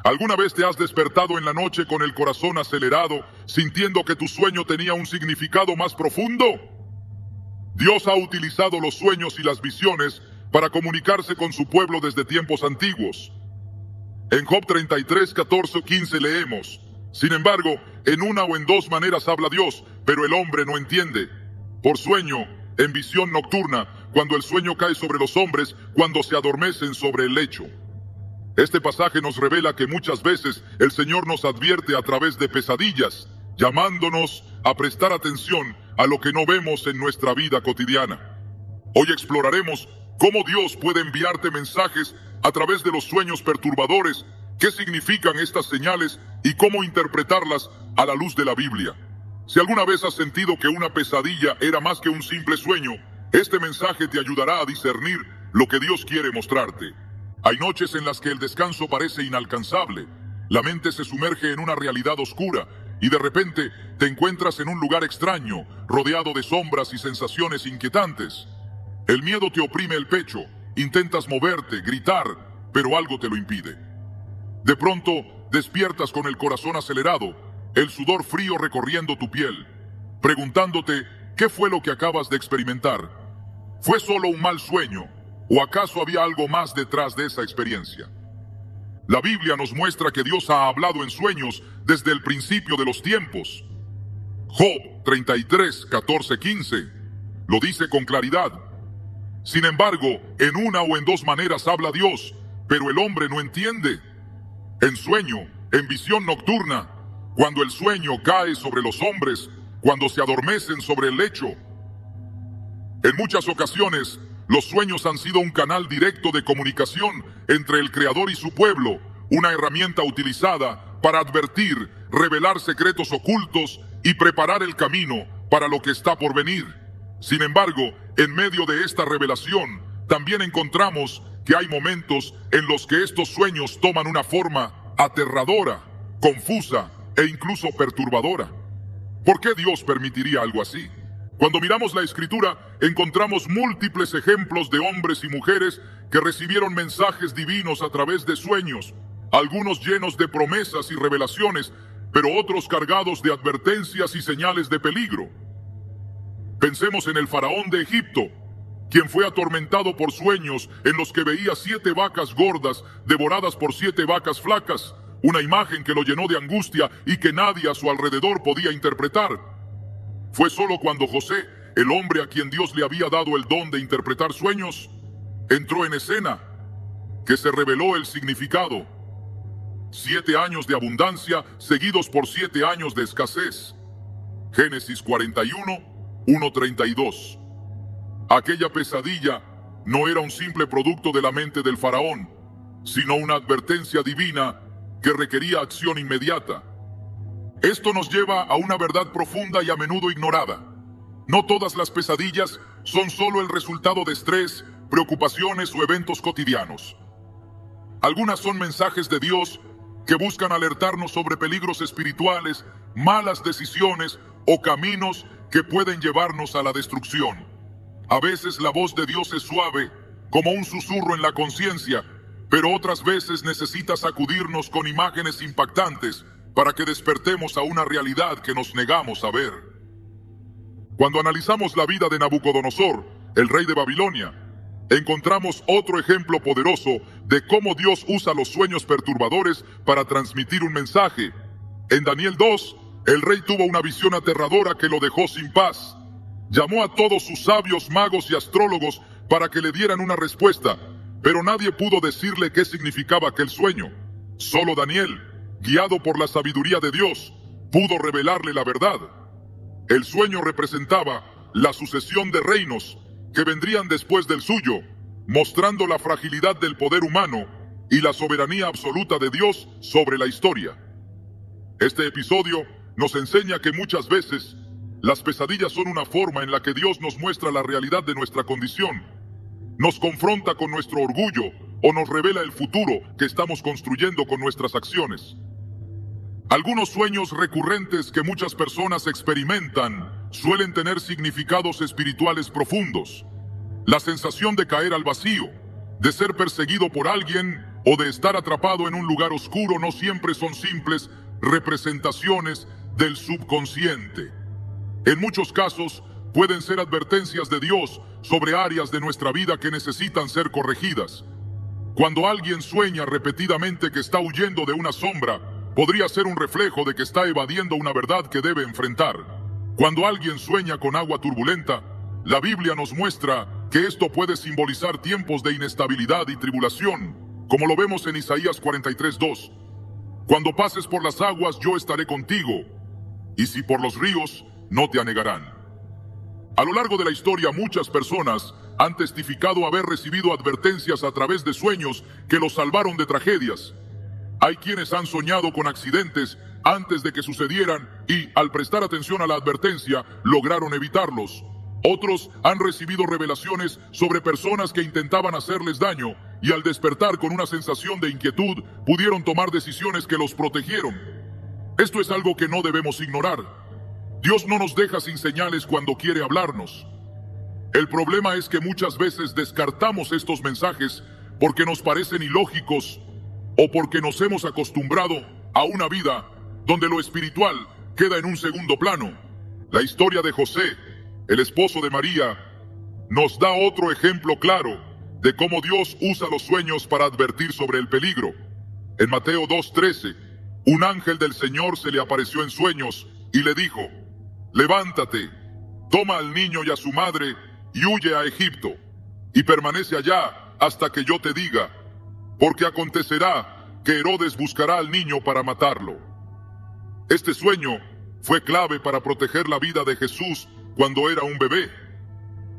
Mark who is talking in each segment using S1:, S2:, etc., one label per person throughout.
S1: ¿Alguna vez te has despertado en la noche con el corazón acelerado, sintiendo que tu sueño tenía un significado más profundo? Dios ha utilizado los sueños y las visiones para comunicarse con su pueblo desde tiempos antiguos. En Job 33, 14 o 15 leemos: sin embargo, en una o en dos maneras habla Dios, pero el hombre no entiende. Por sueño, en visión nocturna, cuando el sueño cae sobre los hombres, cuando se adormecen sobre el lecho. Este pasaje nos revela que muchas veces el Señor nos advierte a través de pesadillas, llamándonos a prestar atención a lo que no vemos en nuestra vida cotidiana. Hoy exploraremos cómo Dios puede enviarte mensajes a través de los sueños perturbadores, qué significan estas señales y cómo interpretarlas a la luz de la Biblia. Si alguna vez has sentido que una pesadilla era más que un simple sueño, este mensaje te ayudará a discernir lo que Dios quiere mostrarte. Hay noches en las que el descanso parece inalcanzable, la mente se sumerge en una realidad oscura y de repente te encuentras en un lugar extraño, rodeado de sombras y sensaciones inquietantes. El miedo te oprime el pecho, intentas moverte, gritar, pero algo te lo impide. De pronto, despiertas con el corazón acelerado, el sudor frío recorriendo tu piel, preguntándote qué fue lo que acabas de experimentar. ¿Fue solo un mal sueño? ¿O acaso había algo más detrás de esa experiencia? La Biblia nos muestra que Dios ha hablado en sueños desde el principio de los tiempos. Job 33, 14, 15 lo dice con claridad. Sin embargo, en una o en dos maneras habla Dios, pero el hombre no entiende. En sueño, en visión nocturna, cuando el sueño cae sobre los hombres, cuando se adormecen sobre el lecho. En muchas ocasiones, los sueños han sido un canal directo de comunicación entre el Creador y su pueblo, una herramienta utilizada para advertir, revelar secretos ocultos y preparar el camino para lo que está por venir. Sin embargo, en medio de esta revelación, también encontramos que hay momentos en los que estos sueños toman una forma aterradora, confusa e incluso perturbadora. ¿Por qué Dios permitiría algo así? Cuando miramos la Escritura, encontramos múltiples ejemplos de hombres y mujeres que recibieron mensajes divinos a través de sueños, algunos llenos de promesas y revelaciones, pero otros cargados de advertencias y señales de peligro. Pensemos en el faraón de Egipto, quien fue atormentado por sueños en los que veía 7 vacas gordas devoradas por 7 vacas flacas, una imagen que lo llenó de angustia y que nadie a su alrededor podía interpretar. Fue solo cuando José, el hombre a quien Dios le había dado el don de interpretar sueños, entró en escena, que se reveló el significado. 7 años de abundancia seguidos por 7 años de escasez. Génesis 41, 1:32. Aquella pesadilla no era un simple producto de la mente del faraón, sino una advertencia divina que requería acción inmediata. Esto nos lleva a una verdad profunda y a menudo ignorada. No todas las pesadillas son solo el resultado de estrés, preocupaciones o eventos cotidianos. Algunas son mensajes de Dios que buscan alertarnos sobre peligros espirituales, malas decisiones o caminos que pueden llevarnos a la destrucción. A veces la voz de Dios es suave, como un susurro en la conciencia, pero otras veces necesita sacudirnos con imágenes impactantes para que despertemos a una realidad que nos negamos a ver. Cuando analizamos la vida de Nabucodonosor, el rey de Babilonia, encontramos otro ejemplo poderoso de cómo Dios usa los sueños perturbadores para transmitir un mensaje. En Daniel 2, el rey tuvo una visión aterradora que lo dejó sin paz. Llamó a todos sus sabios, magos y astrólogos para que le dieran una respuesta, pero nadie pudo decirle qué significaba aquel sueño. Solo Daniel, guiado por la sabiduría de Dios, pudo revelarle la verdad. El sueño representaba la sucesión de reinos que vendrían después del suyo, mostrando la fragilidad del poder humano y la soberanía absoluta de Dios sobre la historia. Este episodio nos enseña que muchas veces las pesadillas son una forma en la que Dios nos muestra la realidad de nuestra condición, nos confronta con nuestro orgullo o nos revela el futuro que estamos construyendo con nuestras acciones. Algunos sueños recurrentes que muchas personas experimentan suelen tener significados espirituales profundos. La sensación de caer al vacío, de ser perseguido por alguien o de estar atrapado en un lugar oscuro no siempre son simples representaciones del subconsciente. En muchos casos, pueden ser advertencias de Dios sobre áreas de nuestra vida que necesitan ser corregidas. Cuando alguien sueña repetidamente que está huyendo de una sombra, podría ser un reflejo de que está evadiendo una verdad que debe enfrentar. Cuando alguien sueña con agua turbulenta, la Biblia nos muestra que esto puede simbolizar tiempos de inestabilidad y tribulación, como lo vemos en Isaías 43:2. Cuando pases por las aguas, yo estaré contigo, y si por los ríos, no te anegarán. A lo largo de la historia, muchas personas han testificado haber recibido advertencias a través de sueños que los salvaron de tragedias. Hay quienes han soñado con accidentes antes de que sucedieran y, al prestar atención a la advertencia, lograron evitarlos. Otros han recibido revelaciones sobre personas que intentaban hacerles daño y, al despertar con una sensación de inquietud, pudieron tomar decisiones que los protegieron. Esto es algo que no debemos ignorar. Dios no nos deja sin señales cuando quiere hablarnos. El problema es que muchas veces descartamos estos mensajes porque nos parecen ilógicos o porque nos hemos acostumbrado a una vida donde lo espiritual queda en un segundo plano. La historia de José, el esposo de María, nos da otro ejemplo claro de cómo Dios usa los sueños para advertir sobre el peligro. En Mateo 2:13, un ángel del Señor se le apareció en sueños y le dijo: levántate, toma al niño y a su madre y huye a Egipto, y permanece allá hasta que yo te diga, porque acontecerá que Herodes buscará al niño para matarlo. Este sueño fue clave para proteger la vida de Jesús cuando era un bebé.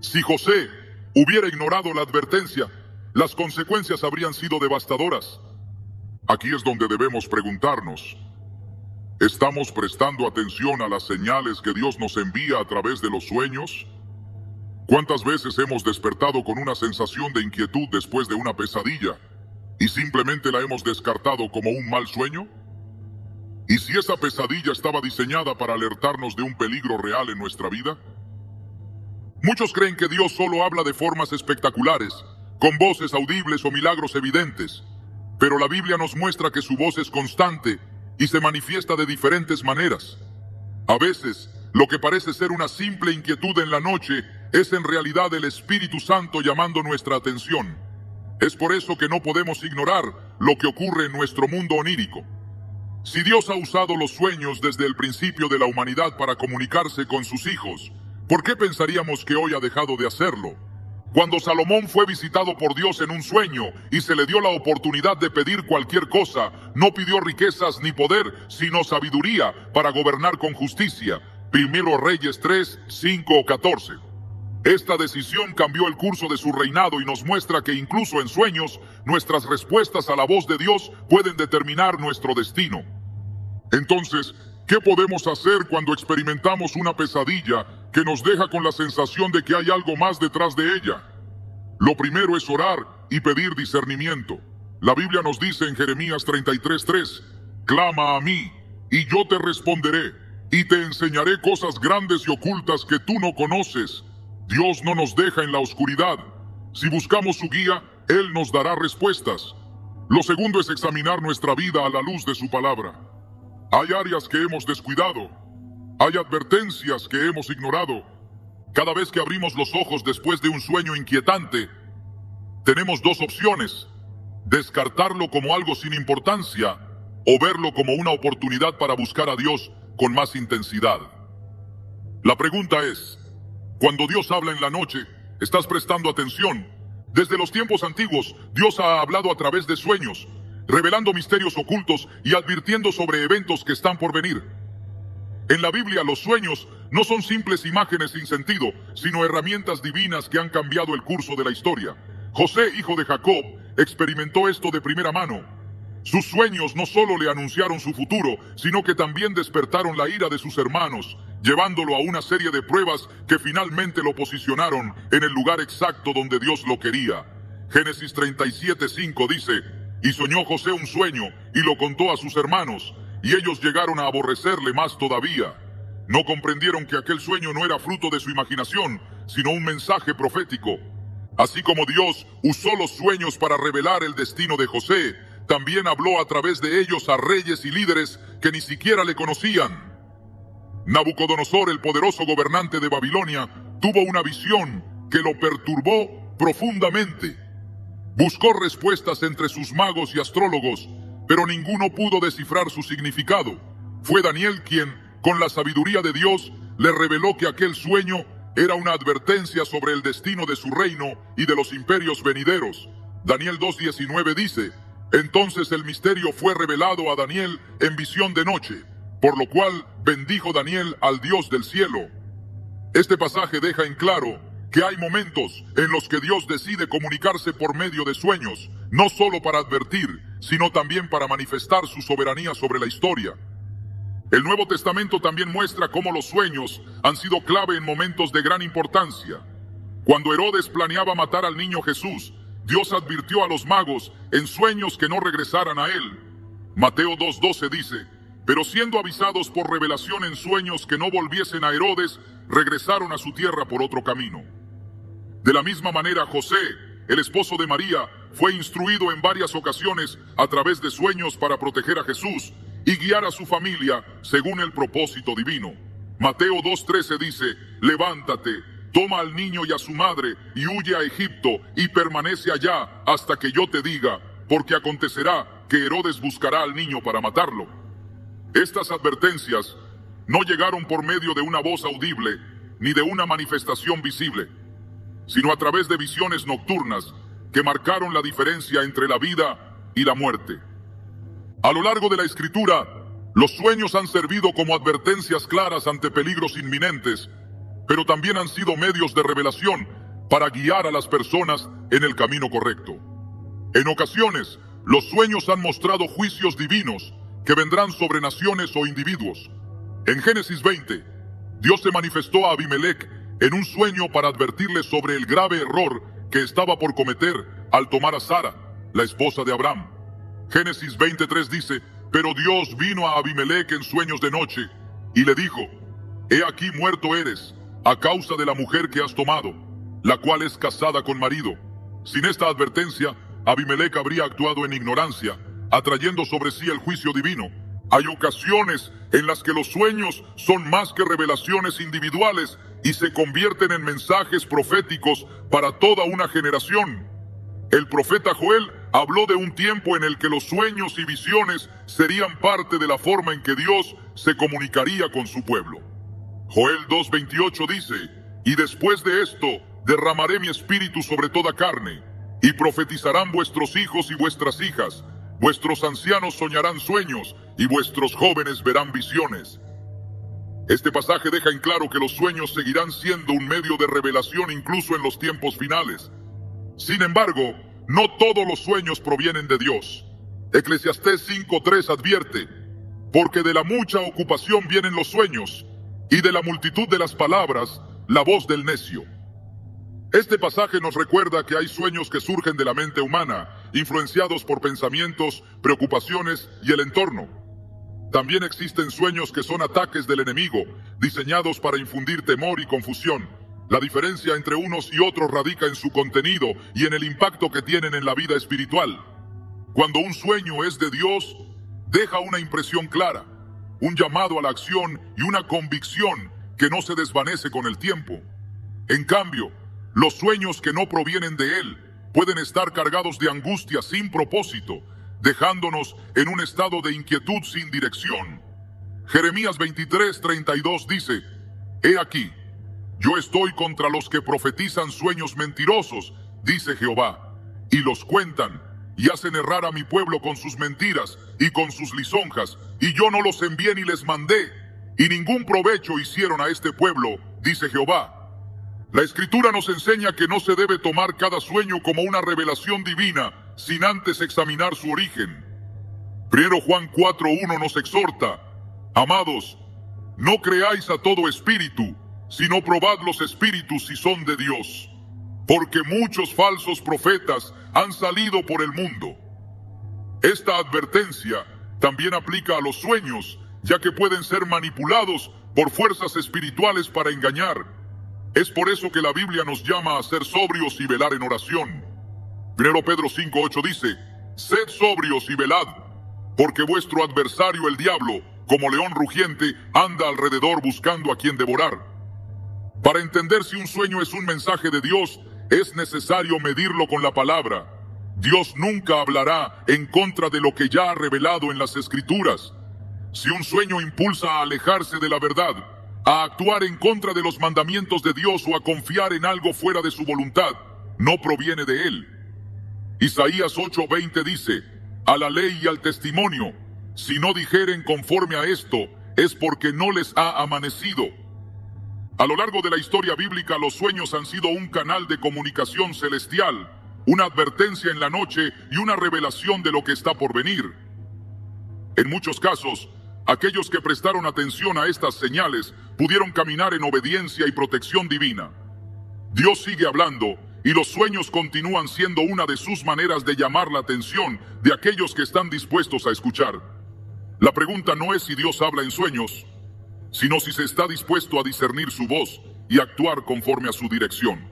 S1: Si José hubiera ignorado la advertencia, las consecuencias habrían sido devastadoras. Aquí es donde debemos preguntarnos: ¿estamos prestando atención a las señales que Dios nos envía a través de los sueños? ¿Cuántas veces hemos despertado con una sensación de inquietud después de una pesadilla y simplemente la hemos descartado como un mal sueño? ¿Y si esa pesadilla estaba diseñada para alertarnos de un peligro real en nuestra vida? Muchos creen que Dios solo habla de formas espectaculares, con voces audibles o milagros evidentes, pero la Biblia nos muestra que su voz es constante y se manifiesta de diferentes maneras. A veces, lo que parece ser una simple inquietud en la noche es en realidad el Espíritu Santo llamando nuestra atención. Es por eso que no podemos ignorar lo que ocurre en nuestro mundo onírico. Si Dios ha usado los sueños desde el principio de la humanidad para comunicarse con sus hijos, ¿por qué pensaríamos que hoy ha dejado de hacerlo? Cuando Salomón fue visitado por Dios en un sueño y se le dio la oportunidad de pedir cualquier cosa, no pidió riquezas ni poder, sino sabiduría para gobernar con justicia. Primero Reyes 3, 5 o 14. Esta decisión cambió el curso de su reinado y nos muestra que incluso en sueños, nuestras respuestas a la voz de Dios pueden determinar nuestro destino. Entonces, ¿qué podemos hacer cuando experimentamos una pesadilla que nos deja con la sensación de que hay algo más detrás de ella? Lo primero es orar y pedir discernimiento. La Biblia nos dice en Jeremías 33:3, clama a mí, y yo te responderé, y te enseñaré cosas grandes y ocultas que tú no conoces. Dios no nos deja en la oscuridad. Si buscamos su guía, Él nos dará respuestas. Lo segundo es examinar nuestra vida a la luz de su palabra. Hay áreas que hemos descuidado. Hay advertencias que hemos ignorado. Cada vez que abrimos los ojos después de un sueño inquietante, tenemos dos opciones: descartarlo como algo sin importancia o verlo como una oportunidad para buscar a Dios con más intensidad. La pregunta es, cuando Dios habla en la noche, ¿estás prestando atención? Desde los tiempos antiguos, Dios ha hablado a través de sueños, revelando misterios ocultos y advirtiendo sobre eventos que están por venir. En la Biblia, los sueños no son simples imágenes sin sentido, sino herramientas divinas que han cambiado el curso de la historia. José, hijo de Jacob, experimentó esto de primera mano. Sus sueños no solo le anunciaron su futuro, sino que también despertaron la ira de sus hermanos, llevándolo a una serie de pruebas que finalmente lo posicionaron en el lugar exacto donde Dios lo quería. Génesis 37:5 dice: y soñó José un sueño, y lo contó a sus hermanos, y ellos llegaron a aborrecerle más todavía. No comprendieron que aquel sueño no era fruto de su imaginación, sino un mensaje profético. Así como Dios usó los sueños para revelar el destino de José, también habló a través de ellos a reyes y líderes que ni siquiera le conocían. Nabucodonosor, el poderoso gobernante de Babilonia, tuvo una visión que lo perturbó profundamente. Buscó respuestas entre sus magos y astrólogos, pero ninguno pudo descifrar su significado. Fue Daniel quien, con la sabiduría de Dios, le reveló que aquel sueño era una advertencia sobre el destino de su reino y de los imperios venideros. Daniel 2:19 dice: entonces el misterio fue revelado a Daniel en visión de noche, por lo cual bendijo Daniel al Dios del cielo. Este pasaje deja en claro que hay momentos en los que Dios decide comunicarse por medio de sueños, no solo para advertir, sino también para manifestar su soberanía sobre la historia. El Nuevo Testamento también muestra cómo los sueños han sido clave en momentos de gran importancia. Cuando Herodes planeaba matar al niño Jesús, Dios advirtió a los magos en sueños que no regresaran a él. Mateo 2:12 dice: pero siendo avisados por revelación en sueños que no volviesen a Herodes, regresaron a su tierra por otro camino. De la misma manera, José, el esposo de María, fue instruido en varias ocasiones a través de sueños para proteger a Jesús y guiar a su familia según el propósito divino. Mateo 2:13 dice: levántate, toma al niño y a su madre y huye a Egipto y permanece allá hasta que yo te diga, porque acontecerá que Herodes buscará al niño para matarlo. Estas advertencias no llegaron por medio de una voz audible ni de una manifestación visible, sino a través de visiones nocturnas que marcaron la diferencia entre la vida y la muerte. A lo largo de la Escritura, los sueños han servido como advertencias claras ante peligros inminentes, pero también han sido medios de revelación para guiar a las personas en el camino correcto. En ocasiones, los sueños han mostrado juicios divinos que vendrán sobre naciones o individuos. En Génesis 20, Dios se manifestó a Abimelec en un sueño para advertirle sobre el grave error que estaba por cometer al tomar a Sara, la esposa de Abraham. Génesis 23 dice: pero Dios vino a Abimelec en sueños de noche y le dijo: he aquí muerto eres a causa de la mujer que has tomado, la cual es casada con marido. Sin esta advertencia, Abimelec habría actuado en ignorancia, atrayendo sobre sí el juicio divino. Hay ocasiones en las que los sueños son más que revelaciones individuales y se convierten en mensajes proféticos para toda una generación. El profeta Joel habló de un tiempo en el que los sueños y visiones serían parte de la forma en que Dios se comunicaría con su pueblo. Joel 2:28 dice: y después de esto derramaré mi espíritu sobre toda carne, y profetizarán vuestros hijos y vuestras hijas, vuestros ancianos soñarán sueños, y vuestros jóvenes verán visiones. Este pasaje deja en claro que los sueños seguirán siendo un medio de revelación incluso en los tiempos finales. Sin embargo, no todos los sueños provienen de Dios. Eclesiastés 5:3 advierte: porque de la mucha ocupación vienen los sueños, y de la multitud de las palabras, la voz del necio. Este pasaje nos recuerda que hay sueños que surgen de la mente humana, influenciados por pensamientos, preocupaciones y el entorno. También existen sueños que son ataques del enemigo, diseñados para infundir temor y confusión. La diferencia entre unos y otros radica en su contenido y en el impacto que tienen en la vida espiritual. Cuando un sueño es de Dios, deja una impresión clara, un llamado a la acción y una convicción que no se desvanece con el tiempo. En cambio, los sueños que no provienen de Él pueden estar cargados de angustia sin propósito, dejándonos en un estado de inquietud sin dirección. Jeremías 23:32 dice: he aquí, yo estoy contra los que profetizan sueños mentirosos, dice Jehová, y los cuentan, y hacen errar a mi pueblo con sus mentiras y con sus lisonjas, y yo no los envié ni les mandé, y ningún provecho hicieron a este pueblo, dice Jehová. La Escritura nos enseña que no se debe tomar cada sueño como una revelación divina sin antes examinar su origen. 1 Juan 4:1 nos exhorta: amados, no creáis a todo espíritu, sino probad los espíritus si son de Dios, porque muchos falsos profetas han salido por el mundo. Esta advertencia también aplica a los sueños, ya que pueden ser manipulados por fuerzas espirituales para engañar. Es por eso que la Biblia nos llama a ser sobrios y velar en oración. 1 Pedro 5:8 dice: sed sobrios y velad, porque vuestro adversario el diablo, como león rugiente, anda alrededor buscando a quien devorar. Para entender si un sueño es un mensaje de Dios, es necesario medirlo con la palabra. Dios nunca hablará en contra de lo que ya ha revelado en las Escrituras. Si un sueño impulsa a alejarse de la verdad, a actuar en contra de los mandamientos de Dios o a confiar en algo fuera de su voluntad, no proviene de él. Isaías 8:20 dice: a la ley y al testimonio, si no dijeren conforme a esto, es porque no les ha amanecido. A lo largo de la historia bíblica, los sueños han sido un canal de comunicación celestial, una advertencia en la noche y una revelación de lo que está por venir. En muchos casos, aquellos que prestaron atención a estas señales pudieron caminar en obediencia y protección divina. Dios sigue hablando y los sueños continúan siendo una de sus maneras de llamar la atención de aquellos que están dispuestos a escuchar. La pregunta no es si Dios habla en sueños, sino si se está dispuesto a discernir su voz y actuar conforme a su dirección.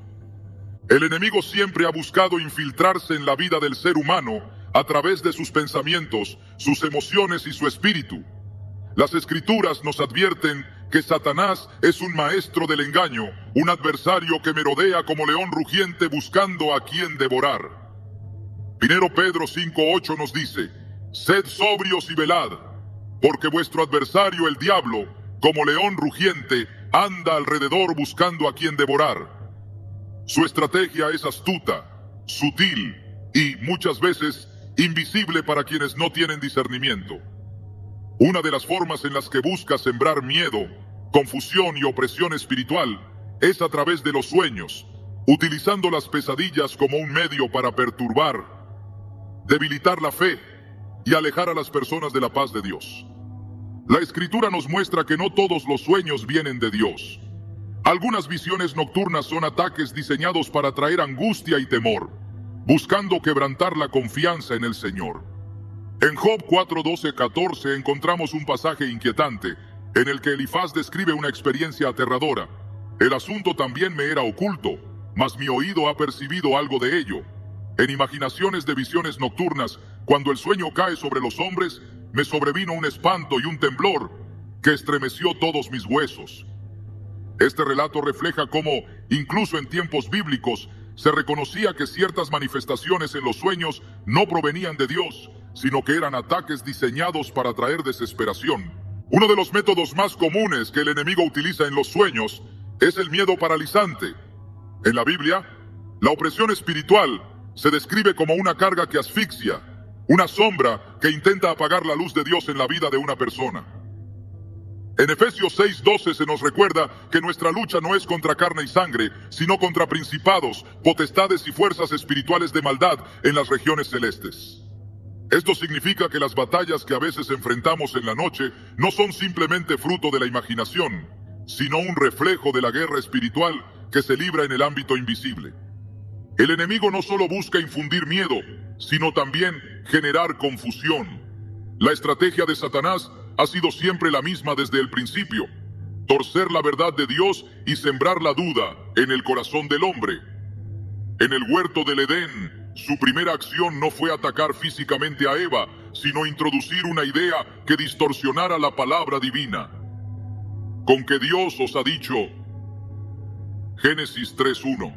S1: El enemigo siempre ha buscado infiltrarse en la vida del ser humano a través de sus pensamientos, sus emociones y su espíritu. Las Escrituras nos advierten que Satanás es un maestro del engaño, un adversario que merodea como león rugiente buscando a quien devorar. 1 Pedro 5:8 nos dice: sed sobrios y velad, porque vuestro adversario el diablo, como león rugiente, anda alrededor buscando a quien devorar. Su estrategia es astuta, sutil y, muchas veces, invisible para quienes no tienen discernimiento. Una de las formas en las que busca sembrar miedo, confusión y opresión espiritual es a través de los sueños, utilizando las pesadillas como un medio para perturbar, debilitar la fe y alejar a las personas de la paz de Dios. La Escritura nos muestra que no todos los sueños vienen de Dios. Algunas visiones nocturnas son ataques diseñados para traer angustia y temor, buscando quebrantar la confianza en el Señor. En Job 4:12-14 encontramos un pasaje inquietante, en el que Elifaz describe una experiencia aterradora. El asunto también me era oculto, mas mi oído ha percibido algo de ello. En imaginaciones de visiones nocturnas, cuando el sueño cae sobre los hombres, me sobrevino un espanto y un temblor que estremeció todos mis huesos. Este relato refleja cómo, incluso en tiempos bíblicos, se reconocía que ciertas manifestaciones en los sueños no provenían de Dios, sino que eran ataques diseñados para traer desesperación. Uno de los métodos más comunes que el enemigo utiliza en los sueños es el miedo paralizante. En la Biblia, la opresión espiritual se describe como una carga que asfixia, una sombra que intenta apagar la luz de Dios en la vida de una persona. En Efesios 6:12 se nos recuerda que nuestra lucha no es contra carne y sangre, sino contra principados, potestades y fuerzas espirituales de maldad en las regiones celestes. Esto significa que las batallas que a veces enfrentamos en la noche no son simplemente fruto de la imaginación, sino un reflejo de la guerra espiritual que se libra en el ámbito invisible. El enemigo no solo busca infundir miedo, sino también generar confusión. La estrategia de Satanás ha sido siempre la misma desde el principio: torcer la verdad de Dios y sembrar la duda en el corazón del hombre. En el huerto del Edén, su primera acción no fue atacar físicamente a Eva, sino introducir una idea que distorsionara la palabra divina. Con que Dios os ha dicho, Génesis 3:1.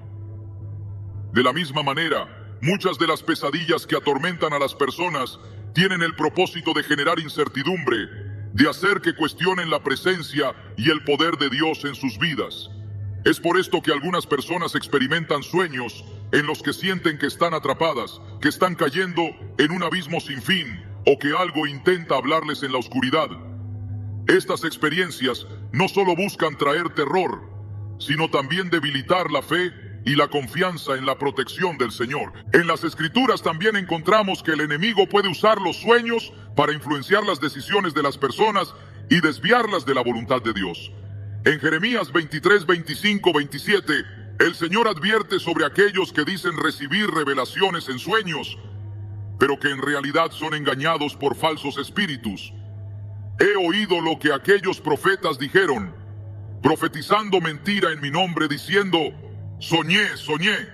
S1: De la misma manera, muchas de las pesadillas que atormentan a las personas tienen el propósito de generar incertidumbre, de hacer que cuestionen la presencia y el poder de Dios en sus vidas. Es por esto que algunas personas experimentan sueños en los que sienten que están atrapadas, que están cayendo en un abismo sin fin, o que algo intenta hablarles en la oscuridad. Estas experiencias no solo buscan traer terror, sino también debilitar la fe y la confianza en la protección del Señor. En las Escrituras también encontramos que el enemigo puede usar los sueños para influenciar las decisiones de las personas y desviarlas de la voluntad de Dios. En Jeremías 23, 25, 27, el Señor advierte sobre aquellos que dicen recibir revelaciones en sueños, pero que en realidad son engañados por falsos espíritus. He oído lo que aquellos profetas dijeron: profetizando mentira en mi nombre, diciendo, soñé, soñé.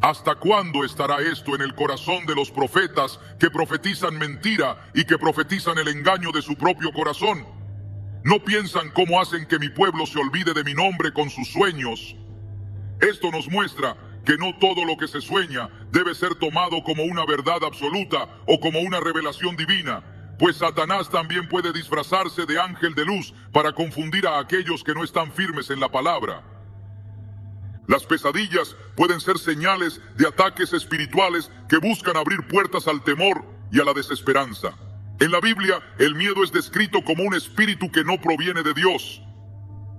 S1: ¿Hasta cuándo estará esto en el corazón de los profetas que profetizan mentira y que profetizan el engaño de su propio corazón? ¿No piensan cómo hacen que mi pueblo se olvide de mi nombre con sus sueños? Esto nos muestra que no todo lo que se sueña debe ser tomado como una verdad absoluta o como una revelación divina, pues Satanás también puede disfrazarse de ángel de luz para confundir a aquellos que no están firmes en la palabra. Las pesadillas pueden ser señales de ataques espirituales que buscan abrir puertas al temor y a la desesperanza. En la Biblia, el miedo es descrito como un espíritu que no proviene de Dios.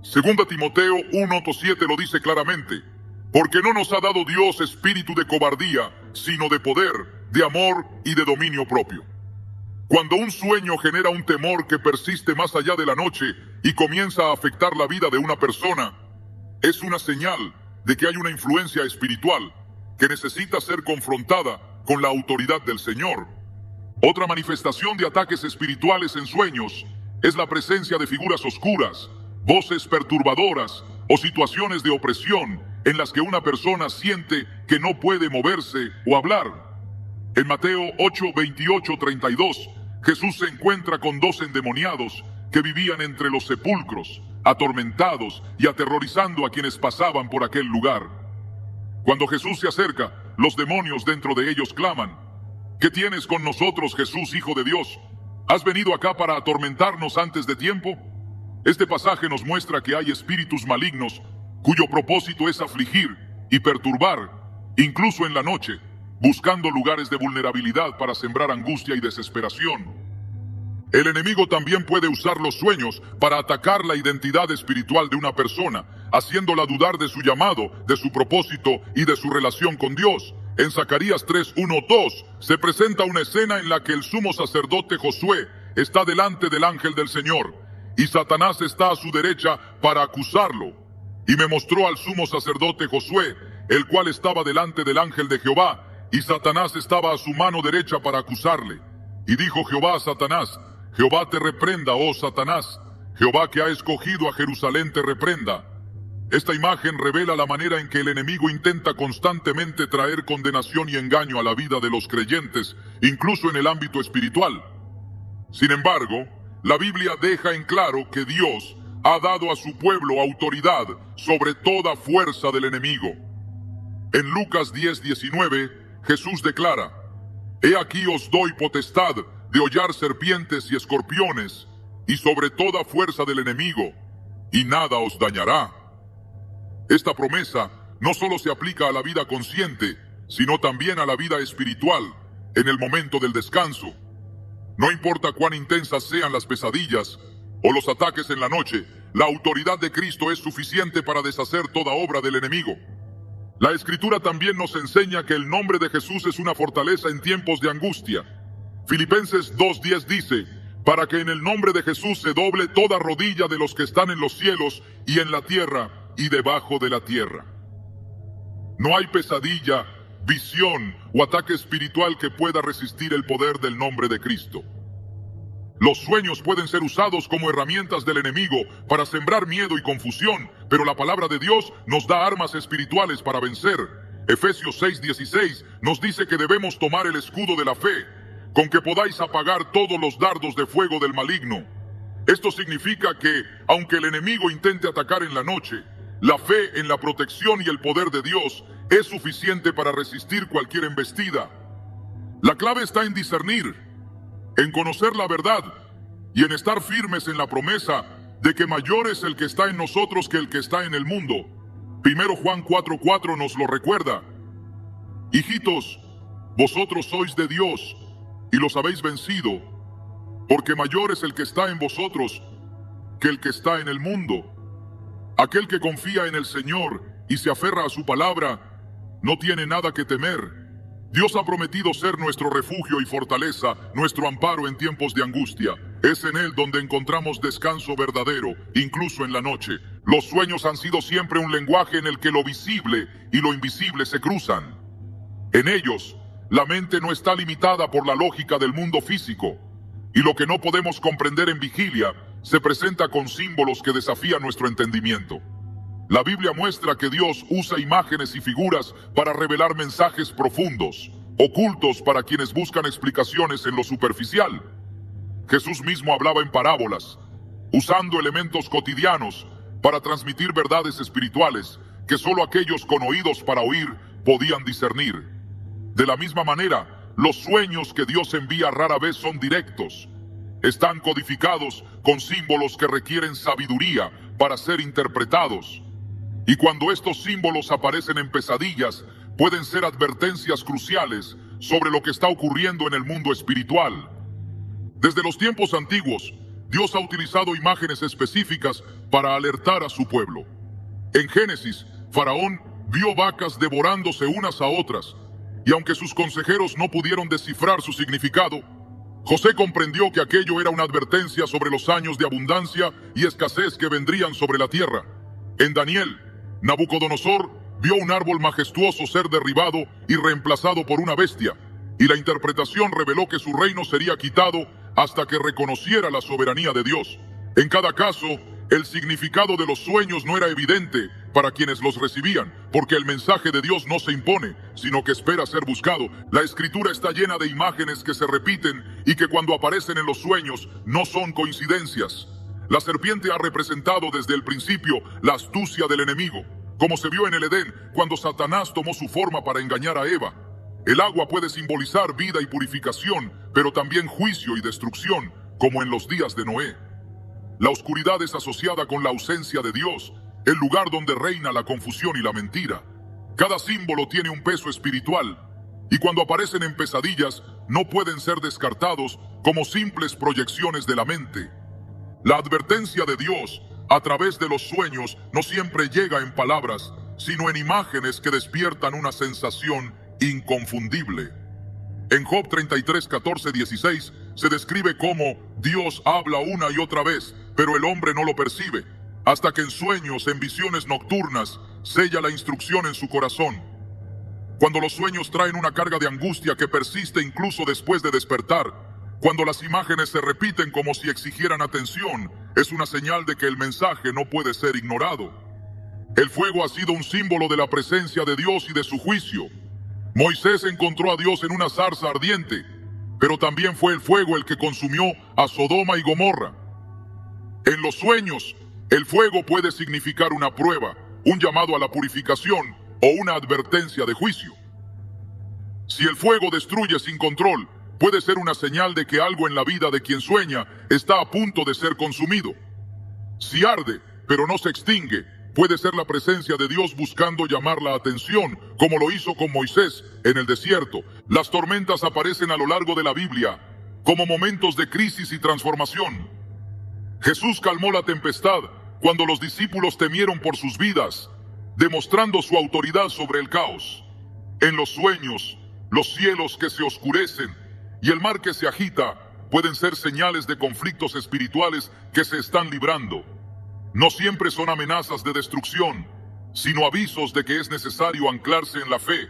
S1: Segunda Timoteo 1:7 lo dice claramente, porque no nos ha dado Dios espíritu de cobardía, sino de poder, de amor y de dominio propio. Cuando un sueño genera un temor que persiste más allá de la noche y comienza a afectar la vida de una persona, es una señal de que hay una influencia espiritual que necesita ser confrontada con la autoridad del Señor. Otra manifestación de ataques espirituales en sueños es la presencia de figuras oscuras, voces perturbadoras o situaciones de opresión en las que una persona siente que no puede moverse o hablar. En Mateo 8:28-32, Jesús se encuentra con 2 endemoniados que vivían entre los sepulcros, atormentados y aterrorizando a quienes pasaban por aquel lugar. Cuando Jesús se acerca, los demonios dentro de ellos claman, ¿qué tienes con nosotros, Jesús, Hijo de Dios? ¿Has venido acá para atormentarnos antes de tiempo? Este pasaje nos muestra que hay espíritus malignos cuyo propósito es afligir y perturbar, incluso en la noche, buscando lugares de vulnerabilidad para sembrar angustia y desesperación. El enemigo también puede usar los sueños para atacar la identidad espiritual de una persona, haciéndola dudar de su llamado, de su propósito y de su relación con Dios. En Zacarías 3:1-2 se presenta una escena en la que el sumo sacerdote Josué está delante del ángel del Señor y Satanás está a su derecha para acusarlo. Y me mostró al sumo sacerdote Josué, el cual estaba delante del ángel de Jehová, y Satanás estaba a su mano derecha para acusarle. Y dijo Jehová a Satanás, Jehová te reprenda, oh Satanás, Jehová que ha escogido a Jerusalén te reprenda. Esta imagen revela la manera en que el enemigo intenta constantemente traer condenación y engaño a la vida de los creyentes, incluso en el ámbito espiritual. Sin embargo, la Biblia deja en claro que Dios ha dado a su pueblo autoridad sobre toda fuerza del enemigo. En Lucas 10:19, Jesús declara, He aquí os doy potestad de hollar serpientes y escorpiones, y sobre toda fuerza del enemigo, y nada os dañará. Esta promesa no solo se aplica a la vida consciente, sino también a la vida espiritual, en el momento del descanso. No importa cuán intensas sean las pesadillas o los ataques en la noche, la autoridad de Cristo es suficiente para deshacer toda obra del enemigo. La Escritura también nos enseña que el nombre de Jesús es una fortaleza en tiempos de angustia. Filipenses 2:10 dice, para que en el nombre de Jesús se doble toda rodilla de los que están en los cielos y en la tierra y debajo de la tierra. No hay pesadilla, visión o ataque espiritual que pueda resistir el poder del nombre de Cristo. Los sueños pueden ser usados como herramientas del enemigo para sembrar miedo y confusión, pero la palabra de Dios nos da armas espirituales para vencer. Efesios 6:16 nos dice que debemos tomar el escudo de la fe, con que podáis apagar todos los dardos de fuego del maligno. Esto significa que, aunque el enemigo intente atacar en la noche, la fe en la protección y el poder de Dios es suficiente para resistir cualquier embestida. La clave está en discernir, en conocer la verdad y en estar firmes en la promesa de que mayor es el que está en nosotros que el que está en el mundo. 1 Juan 4:4 nos lo recuerda. Hijitos, vosotros sois de Dios y los habéis vencido, porque mayor es el que está en vosotros que el que está en el mundo. Aquel que confía en el Señor y se aferra a su palabra, no tiene nada que temer. Dios ha prometido ser nuestro refugio y fortaleza, nuestro amparo en tiempos de angustia. Es en Él donde encontramos descanso verdadero, incluso en la noche. Los sueños han sido siempre un lenguaje en el que lo visible y lo invisible se cruzan. En ellos, la mente no está limitada por la lógica del mundo físico, y lo que no podemos comprender en vigilia se presenta con símbolos que desafían nuestro entendimiento. La Biblia muestra que Dios usa imágenes y figuras para revelar mensajes profundos, ocultos para quienes buscan explicaciones en lo superficial. Jesús mismo hablaba en parábolas, usando elementos cotidianos para transmitir verdades espirituales que solo aquellos con oídos para oír podían discernir. De la misma manera, los sueños que Dios envía rara vez son directos. Están codificados con símbolos que requieren sabiduría para ser interpretados. Y cuando estos símbolos aparecen en pesadillas, pueden ser advertencias cruciales sobre lo que está ocurriendo en el mundo espiritual. Desde los tiempos antiguos, Dios ha utilizado imágenes específicas para alertar a su pueblo. En Génesis, Faraón vio vacas devorándose unas a otras, y aunque sus consejeros no pudieron descifrar su significado, José comprendió que aquello era una advertencia sobre los años de abundancia y escasez que vendrían sobre la tierra. En Daniel, Nabucodonosor vio un árbol majestuoso ser derribado y reemplazado por una bestia, y la interpretación reveló que su reino sería quitado hasta que reconociera la soberanía de Dios. En cada caso, el significado de los sueños no era evidente para quienes los recibían, porque el mensaje de Dios no se impone, sino que espera ser buscado. La Escritura está llena de imágenes que se repiten y que cuando aparecen en los sueños no son coincidencias. La serpiente ha representado desde el principio la astucia del enemigo, como se vio en el Edén cuando Satanás tomó su forma para engañar a Eva. El agua puede simbolizar vida y purificación, pero también juicio y destrucción, como en los días de Noé. La oscuridad es asociada con la ausencia de Dios, el lugar donde reina la confusión y la mentira. Cada símbolo tiene un peso espiritual, y cuando aparecen en pesadillas, no pueden ser descartados como simples proyecciones de la mente. La advertencia de Dios, a través de los sueños, no siempre llega en palabras, sino en imágenes que despiertan una sensación inconfundible. En Job 33, 14, 16, se describe cómo Dios habla una y otra vez, pero el hombre no lo percibe, hasta que en sueños, en visiones nocturnas, sella la instrucción en su corazón. Cuando los sueños traen una carga de angustia que persiste incluso después de despertar, cuando las imágenes se repiten como si exigieran atención, es una señal de que el mensaje no puede ser ignorado. El fuego ha sido un símbolo de la presencia de Dios y de su juicio. Moisés encontró a Dios en una zarza ardiente, pero también fue el fuego el que consumió a Sodoma y Gomorra. En los sueños, el fuego puede significar una prueba, un llamado a la purificación o una advertencia de juicio. Si el fuego destruye sin control, puede ser una señal de que algo en la vida de quien sueña está a punto de ser consumido. Si arde, pero no se extingue, puede ser la presencia de Dios buscando llamar la atención, como lo hizo con Moisés en el desierto. Las tormentas aparecen a lo largo de la Biblia como momentos de crisis y transformación. Jesús calmó la tempestad cuando los discípulos temieron por sus vidas, demostrando su autoridad sobre el caos. En los sueños, los cielos que se oscurecen y el mar que se agita pueden ser señales de conflictos espirituales que se están librando. No siempre son amenazas de destrucción, sino avisos de que es necesario anclarse en la fe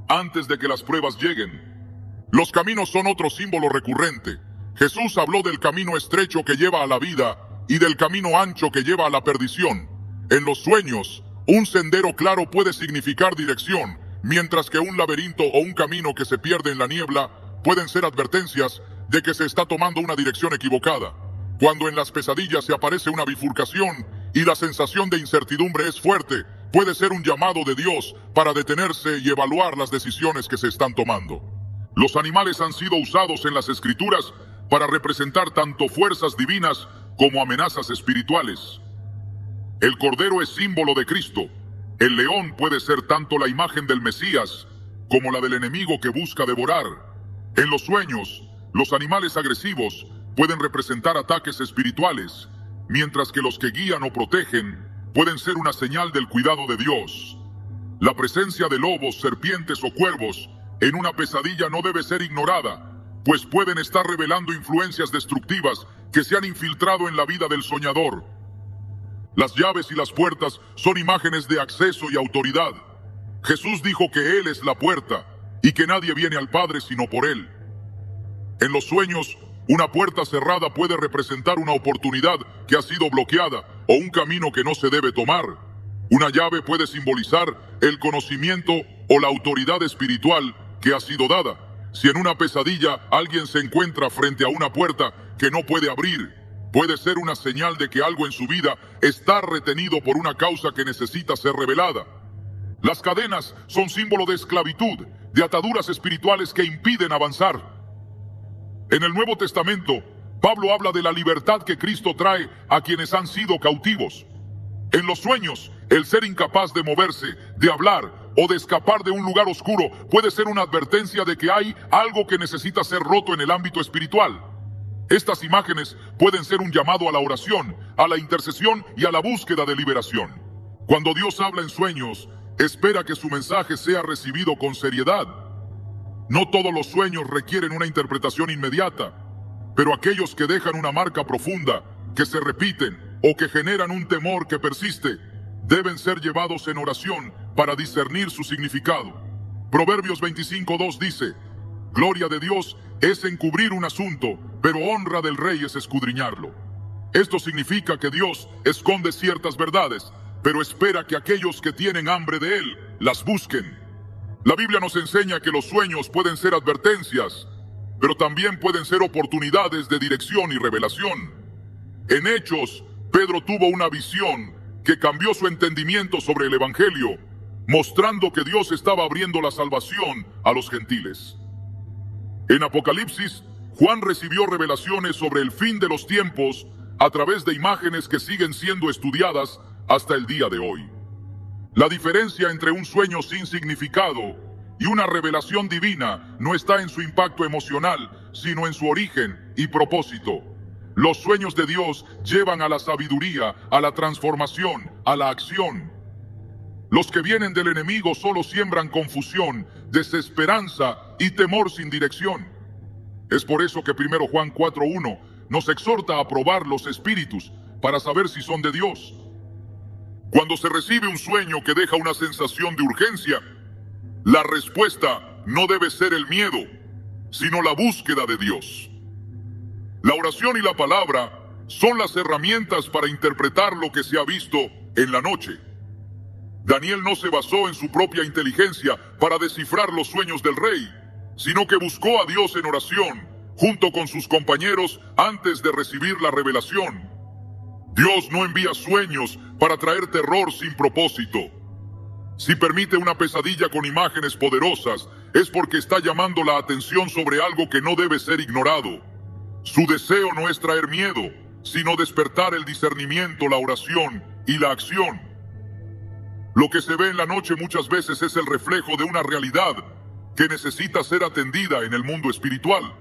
S1: antes de que las pruebas lleguen. Los caminos son otro símbolo recurrente. Jesús habló del camino estrecho que lleva a la vida y del camino ancho que lleva a la perdición. En los sueños, un sendero claro puede significar dirección, mientras que un laberinto o un camino que se pierde en la niebla pueden ser advertencias de que se está tomando una dirección equivocada. Cuando en las pesadillas se aparece una bifurcación y la sensación de incertidumbre es fuerte, puede ser un llamado de Dios para detenerse y evaluar las decisiones que se están tomando. Los animales han sido usados en las Escrituras para representar tanto fuerzas divinas como amenazas espirituales. El cordero es símbolo de Cristo. El león puede ser tanto la imagen del Mesías como la del enemigo que busca devorar. En los sueños, los animales agresivos pueden representar ataques espirituales, mientras que los que guían o protegen pueden ser una señal del cuidado de Dios. La presencia de lobos, serpientes o cuervos en una pesadilla no debe ser ignorada, pues pueden estar revelando influencias destructivas que se han infiltrado en la vida del soñador. Las llaves y las puertas son imágenes de acceso y autoridad. Jesús dijo que Él es la puerta y que nadie viene al Padre sino por Él. En los sueños, Una puerta cerrada puede representar una oportunidad que ha sido bloqueada o un camino que no se debe tomar. Una llave puede simbolizar el conocimiento o la autoridad espiritual que ha sido dada. Si en una pesadilla alguien se encuentra frente a una puerta que no puede abrir, puede ser una señal de que algo en su vida está retenido por una causa que necesita ser revelada. Las cadenas son símbolo de esclavitud, de ataduras espirituales que impiden avanzar. En el Nuevo Testamento, Pablo habla de la libertad que Cristo trae a quienes han sido cautivos. En los sueños, el ser incapaz de moverse, de hablar o de escapar de un lugar oscuro puede ser una advertencia de que hay algo que necesita ser roto en el ámbito espiritual. Estas imágenes pueden ser un llamado a la oración, a la intercesión y a la búsqueda de liberación. Cuando Dios habla en sueños, espera que su mensaje sea recibido con seriedad. No todos los sueños requieren una interpretación inmediata, pero aquellos que dejan una marca profunda, que se repiten o que generan un temor que persiste, deben ser llevados en oración para discernir su significado. Proverbios 25:2 dice: gloria de Dios es encubrir un asunto, pero honra del rey es escudriñarlo. Esto significa que Dios esconde ciertas verdades, pero espera que aquellos que tienen hambre de Él las busquen. La Biblia nos enseña que los sueños pueden ser advertencias, pero también pueden ser oportunidades de dirección y revelación. En Hechos, Pedro tuvo una visión que cambió su entendimiento sobre el Evangelio, mostrando que Dios estaba abriendo la salvación a los gentiles. En Apocalipsis, Juan recibió revelaciones sobre el fin de los tiempos a través de imágenes que siguen siendo estudiadas hasta el día de hoy. La diferencia entre un sueño sin significado y una revelación divina no está en su impacto emocional, sino en su origen y propósito. Los sueños de Dios llevan a la sabiduría, a la transformación, a la acción. Los que vienen del enemigo solo siembran confusión, desesperanza y temor sin dirección. Es por eso que 1 Juan 4:1 nos exhorta a probar los espíritus para saber si son de Dios. Cuando se recibe un sueño que deja una sensación de urgencia, la respuesta no debe ser el miedo, sino la búsqueda de Dios. La oración y la palabra son las herramientas para interpretar lo que se ha visto en la noche. Daniel no se basó en su propia inteligencia para descifrar los sueños del rey, sino que buscó a Dios en oración, junto con sus compañeros antes de recibir la revelación. Dios no envía sueños para traer terror sin propósito. Si permite una pesadilla con imágenes poderosas, es porque está llamando la atención sobre algo que no debe ser ignorado. Su deseo no es traer miedo, sino despertar el discernimiento, la oración y la acción. Lo que se ve en la noche muchas veces es el reflejo de una realidad que necesita ser atendida en el mundo espiritual.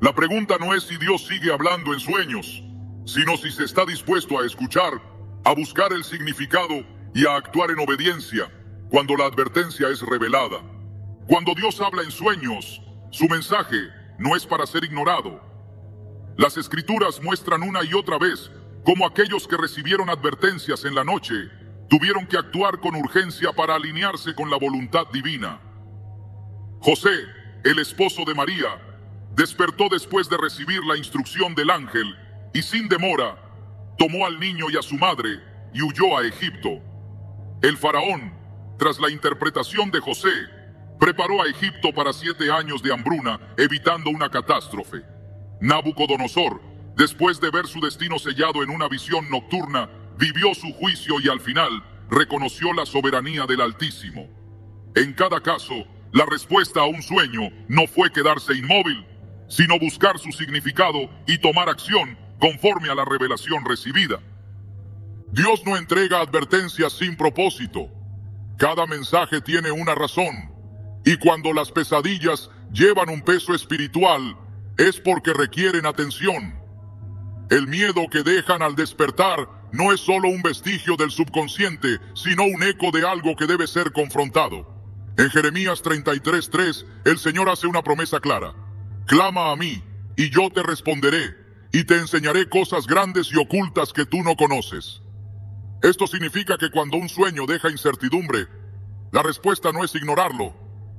S1: La pregunta no es si Dios sigue hablando en sueños, sino si se está dispuesto a escuchar, a buscar el significado y a actuar en obediencia cuando la advertencia es revelada. Cuando Dios habla en sueños, su mensaje no es para ser ignorado. Las Escrituras muestran una y otra vez cómo aquellos que recibieron advertencias en la noche tuvieron que actuar con urgencia para alinearse con la voluntad divina. José, el esposo de María, despertó después de recibir la instrucción del ángel y sin demora tomó al niño y a su madre y huyó a Egipto. El faraón, tras la interpretación de José, preparó a Egipto para 7 años de hambruna, evitando una catástrofe. Nabucodonosor, después de ver su destino sellado en una visión nocturna, vivió su juicio y al final reconoció la soberanía del Altísimo. En cada caso, la respuesta a un sueño no fue quedarse inmóvil, sino buscar su significado y tomar acción conforme a la revelación recibida. Dios no entrega advertencias sin propósito. Cada mensaje tiene una razón, y cuando las pesadillas llevan un peso espiritual, es porque requieren atención. El miedo que dejan al despertar no es solo un vestigio del subconsciente, sino un eco de algo que debe ser confrontado. En Jeremías 33:3, el Señor hace una promesa clara: clama a mí, y yo te responderé, y te enseñaré cosas grandes y ocultas que tú no conoces. Esto significa que cuando un sueño deja incertidumbre, la respuesta no es ignorarlo,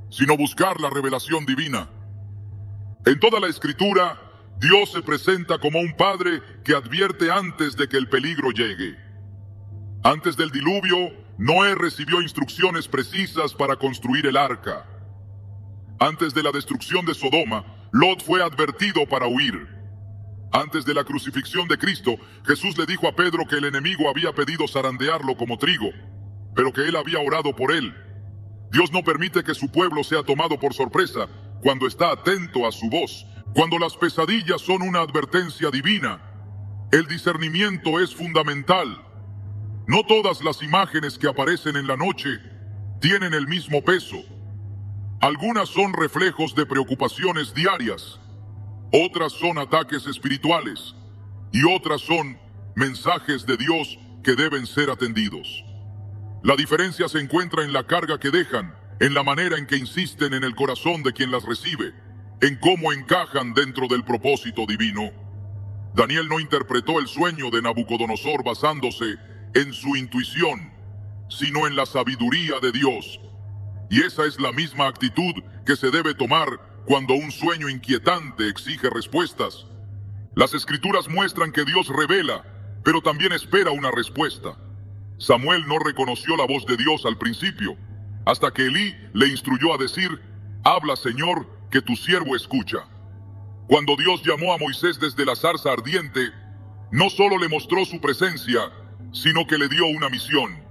S1: sino buscar la revelación divina. En toda la Escritura, Dios se presenta como un padre que advierte antes de que el peligro llegue. Antes del diluvio, Noé recibió instrucciones precisas para construir el arca. Antes de la destrucción de Sodoma, Lot fue advertido para huir. Antes de la crucifixión de Cristo, Jesús le dijo a Pedro que el enemigo había pedido zarandearlo como trigo, pero que él había orado por él. Dios no permite que su pueblo sea tomado por sorpresa cuando está atento a su voz. Cuando las pesadillas son una advertencia divina, el discernimiento es fundamental. No todas las imágenes que aparecen en la noche tienen el mismo peso. Algunas son reflejos de preocupaciones diarias, otras son ataques espirituales y otras son mensajes de Dios que deben ser atendidos. La diferencia se encuentra en la carga que dejan, en la manera en que insisten en el corazón de quien las recibe, en cómo encajan dentro del propósito divino. Daniel no interpretó el sueño de Nabucodonosor basándose en su intuición, sino en la sabiduría de Dios. Y esa es la misma actitud que se debe tomar cuando un sueño inquietante exige respuestas. Las Escrituras muestran que Dios revela, pero también espera una respuesta. Samuel no reconoció la voz de Dios al principio, hasta que Elí le instruyó a decir: «Habla, Señor, que tu siervo escucha». Cuando Dios llamó a Moisés desde la zarza ardiente, no solo le mostró su presencia, sino que le dio una misión.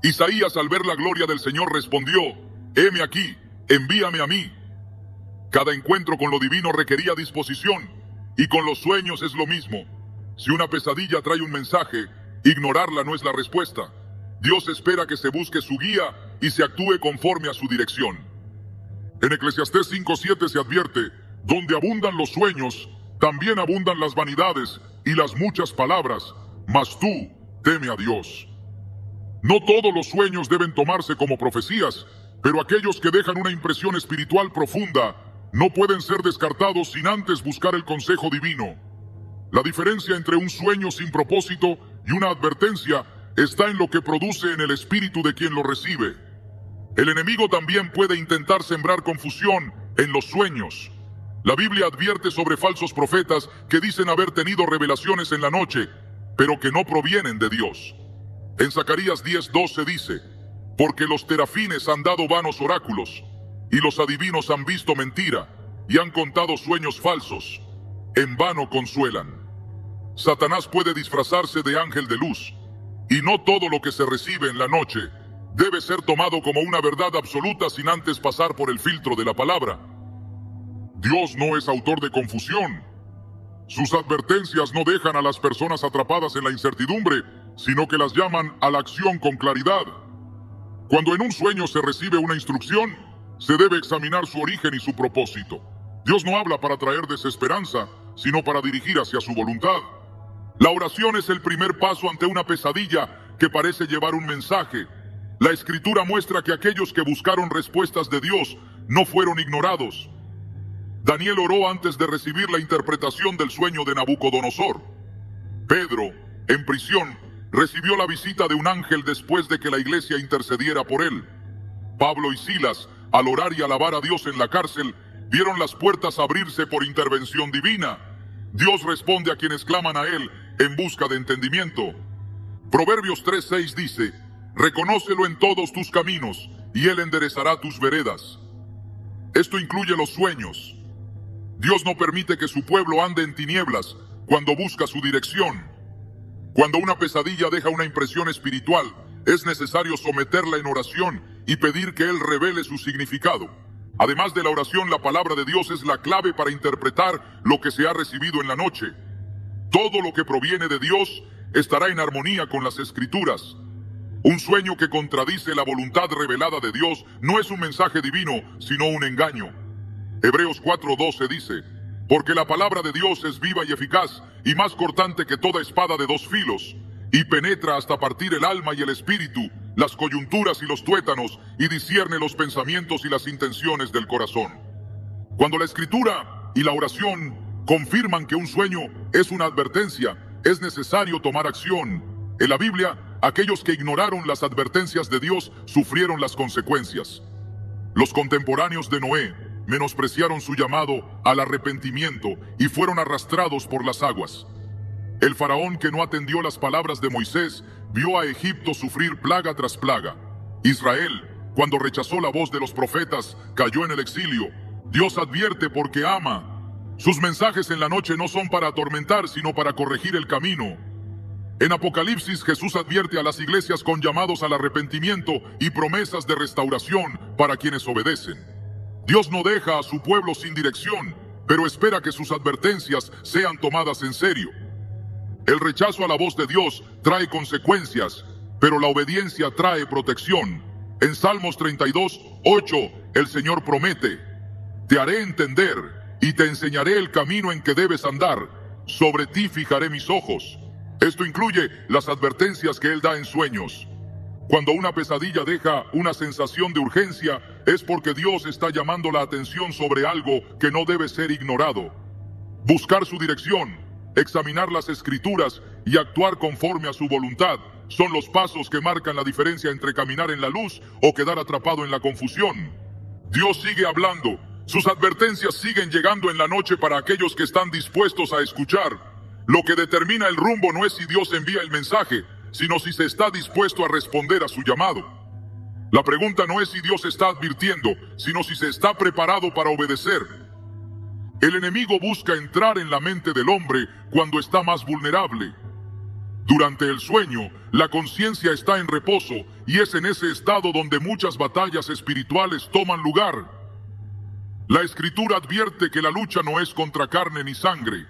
S1: Isaías, al ver la gloria del Señor, respondió: «Heme aquí, envíame a mí». Cada encuentro con lo divino requería disposición, y con los sueños es lo mismo. Si una pesadilla trae un mensaje, ignorarla no es la respuesta. Dios espera que se busque su guía y se actúe conforme a su dirección. En Eclesiastés 5:7 se advierte: «Donde abundan los sueños, también abundan las vanidades y las muchas palabras, mas tú teme a Dios». No todos los sueños deben tomarse como profecías, pero aquellos que dejan una impresión espiritual profunda no pueden ser descartados sin antes buscar el consejo divino. La diferencia entre un sueño sin propósito y una advertencia está en lo que produce en el espíritu de quien lo recibe. El enemigo también puede intentar sembrar confusión en los sueños. La Biblia advierte sobre falsos profetas que dicen haber tenido revelaciones en la noche, pero que no provienen de Dios. En Zacarías 10:12 dice: «Porque los terafines han dado vanos oráculos, y los adivinos han visto mentira, y han contado sueños falsos. En vano consuelan». Satanás puede disfrazarse de ángel de luz, y no todo lo que se recibe en la noche debe ser tomado como una verdad absoluta sin antes pasar por el filtro de la palabra. Dios no es autor de confusión. Sus advertencias no dejan a las personas atrapadas en la incertidumbre, sino que las llaman a la acción con claridad. Cuando en un sueño se recibe una instrucción, se debe examinar su origen y su propósito. Dios no habla para traer desesperanza, sino para dirigir hacia su voluntad. La oración es el primer paso ante una pesadilla que parece llevar un mensaje. La Escritura muestra que aquellos que buscaron respuestas de Dios no fueron ignorados. Daniel oró antes de recibir la interpretación del sueño de Nabucodonosor. Pedro, en prisión, recibió la visita de un ángel después de que la iglesia intercediera por él. Pablo y Silas, al orar y alabar a Dios en la cárcel, vieron las puertas abrirse por intervención divina. Dios responde a quienes claman a Él en busca de entendimiento. Proverbios 3:6 dice: «Reconócelo en todos tus caminos, y Él enderezará tus veredas». Esto incluye los sueños. Dios no permite que su pueblo ande en tinieblas cuando busca su dirección. Cuando una pesadilla deja una impresión espiritual, es necesario someterla en oración y pedir que Él revele su significado. Además de la oración, la palabra de Dios es la clave para interpretar lo que se ha recibido en la noche. Todo lo que proviene de Dios estará en armonía con las Escrituras. Un sueño que contradice la voluntad revelada de Dios no es un mensaje divino, sino un engaño. Hebreos 4:12 dice: «Porque la palabra de Dios es viva y eficaz, y más cortante que toda espada de dos filos, y penetra hasta partir el alma y el espíritu, las coyunturas y los tuétanos, y discierne los pensamientos y las intenciones del corazón». Cuando la Escritura y la oración confirman que un sueño es una advertencia, es necesario tomar acción. En la Biblia, aquellos que ignoraron las advertencias de Dios sufrieron las consecuencias. Los contemporáneos de Noé, menospreciaron su llamado al arrepentimiento y fueron arrastrados por las aguas. El faraón, que no atendió las palabras de Moisés, vio a Egipto sufrir plaga tras plaga. Israel, cuando rechazó la voz de los profetas, cayó en el exilio. Dios advierte porque ama. Sus mensajes en la noche no son para atormentar, sino para corregir el camino. En Apocalipsis, Jesús advierte a las iglesias con llamados al arrepentimiento y promesas de restauración para quienes obedecen. Dios no deja a su pueblo sin dirección, pero espera que sus advertencias sean tomadas en serio. El rechazo a la voz de Dios trae consecuencias, pero la obediencia trae protección. En Salmos 32:8, el Señor promete: te haré entender y te enseñaré el camino en que debes andar. Sobre ti fijaré mis ojos. Esto incluye las advertencias que Él da en sueños. Cuando una pesadilla deja una sensación de urgencia, es porque Dios está llamando la atención sobre algo que no debe ser ignorado. Buscar su dirección, examinar las Escrituras y actuar conforme a su voluntad son los pasos que marcan la diferencia entre caminar en la luz o quedar atrapado en la confusión. Dios sigue hablando. Sus advertencias siguen llegando en la noche para aquellos que están dispuestos a escuchar. Lo que determina el rumbo no es si Dios envía el mensaje, sino si se está dispuesto a responder a su llamado. La pregunta no es si Dios está advirtiendo, sino si se está preparado para obedecer. El enemigo busca entrar en la mente del hombre cuando está más vulnerable. Durante el sueño, la conciencia está en reposo y es en ese estado donde muchas batallas espirituales toman lugar. La Escritura advierte que la lucha no es contra carne ni sangre,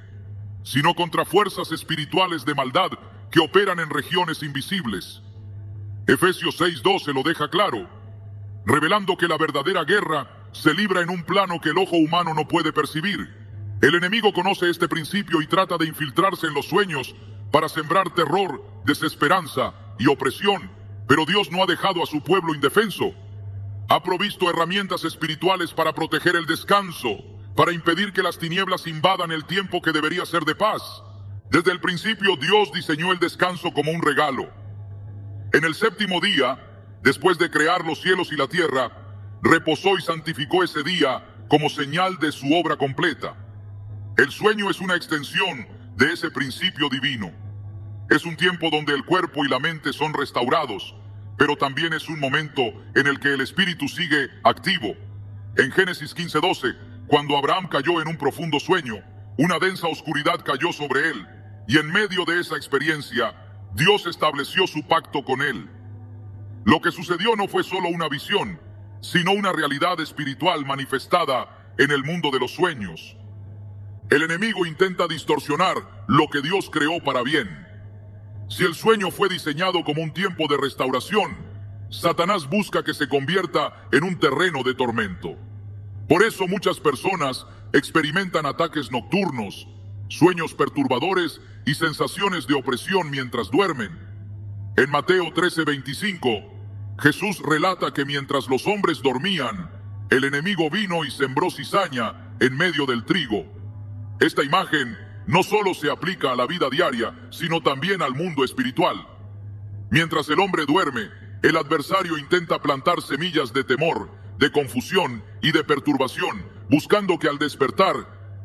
S1: sino contra fuerzas espirituales de maldad que operan en regiones invisibles. Efesios 6:12 lo deja claro, revelando que la verdadera guerra se libra en un plano que el ojo humano no puede percibir. El enemigo conoce este principio y trata de infiltrarse en los sueños para sembrar terror, desesperanza y opresión, pero Dios no ha dejado a su pueblo indefenso. Ha provisto herramientas espirituales para proteger el descanso, para impedir que las tinieblas invadan el tiempo que debería ser de paz. Desde el principio Dios diseñó el descanso como un regalo. En el séptimo día, después de crear los cielos y la tierra, reposó y santificó ese día como señal de su obra completa. El sueño es una extensión de ese principio divino. Es un tiempo donde el cuerpo y la mente son restaurados, pero también es un momento en el que el espíritu sigue activo. En Génesis 15:12, cuando Abraham cayó en un profundo sueño, una densa oscuridad cayó sobre él, y en medio de esa experiencia, Dios estableció su pacto con él. Lo que sucedió no fue solo una visión, sino una realidad espiritual manifestada en el mundo de los sueños. El enemigo intenta distorsionar lo que Dios creó para bien. Si el sueño fue diseñado como un tiempo de restauración, Satanás busca que se convierta en un terreno de tormento. Por eso muchas personas experimentan ataques nocturnos, sueños perturbadores y sensaciones de opresión mientras duermen. En Mateo 13:25, Jesús relata que mientras los hombres dormían, el enemigo vino y sembró cizaña en medio del trigo. Esta imagen no solo se aplica a la vida diaria, sino también al mundo espiritual. Mientras el hombre duerme, el adversario intenta plantar semillas de temor, de confusión y de perturbación, buscando que al despertar,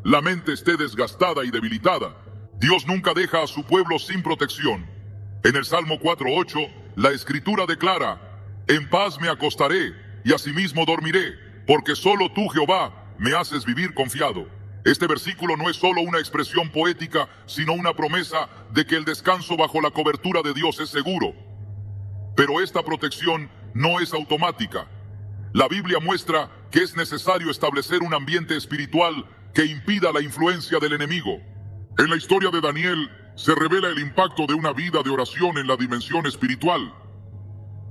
S1: la mente esté desgastada y debilitada. Dios nunca deja a su pueblo sin protección. En el Salmo 4:8, la Escritura declara: en paz me acostaré y asimismo dormiré, porque solo tú, Jehová, me haces vivir confiado. Este versículo no es solo una expresión poética, sino una promesa de que el descanso bajo la cobertura de Dios es seguro. Pero esta protección no es automática. La Biblia muestra que es necesario establecer un ambiente espiritual que impida la influencia del enemigo. En la historia de Daniel se revela el impacto de una vida de oración en la dimensión espiritual.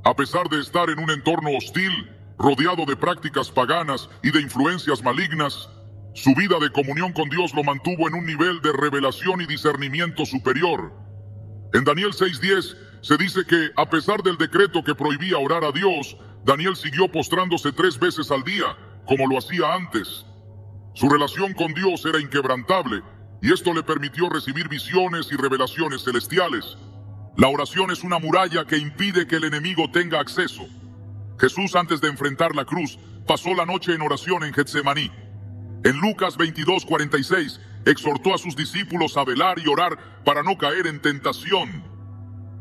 S1: A pesar de estar en un entorno hostil, rodeado de prácticas paganas y de influencias malignas, su vida de comunión con Dios lo mantuvo en un nivel de revelación y discernimiento superior. En Daniel 6:10 se dice que, a pesar del decreto que prohibía orar a Dios, Daniel siguió postrándose 3 veces al día, como lo hacía antes. Su relación con Dios era inquebrantable, y esto le permitió recibir visiones y revelaciones celestiales. La oración es una muralla que impide que el enemigo tenga acceso. Jesús, antes de enfrentar la cruz, pasó la noche en oración en Getsemaní. En Lucas 22:46, exhortó a sus discípulos a velar y orar para no caer en tentación.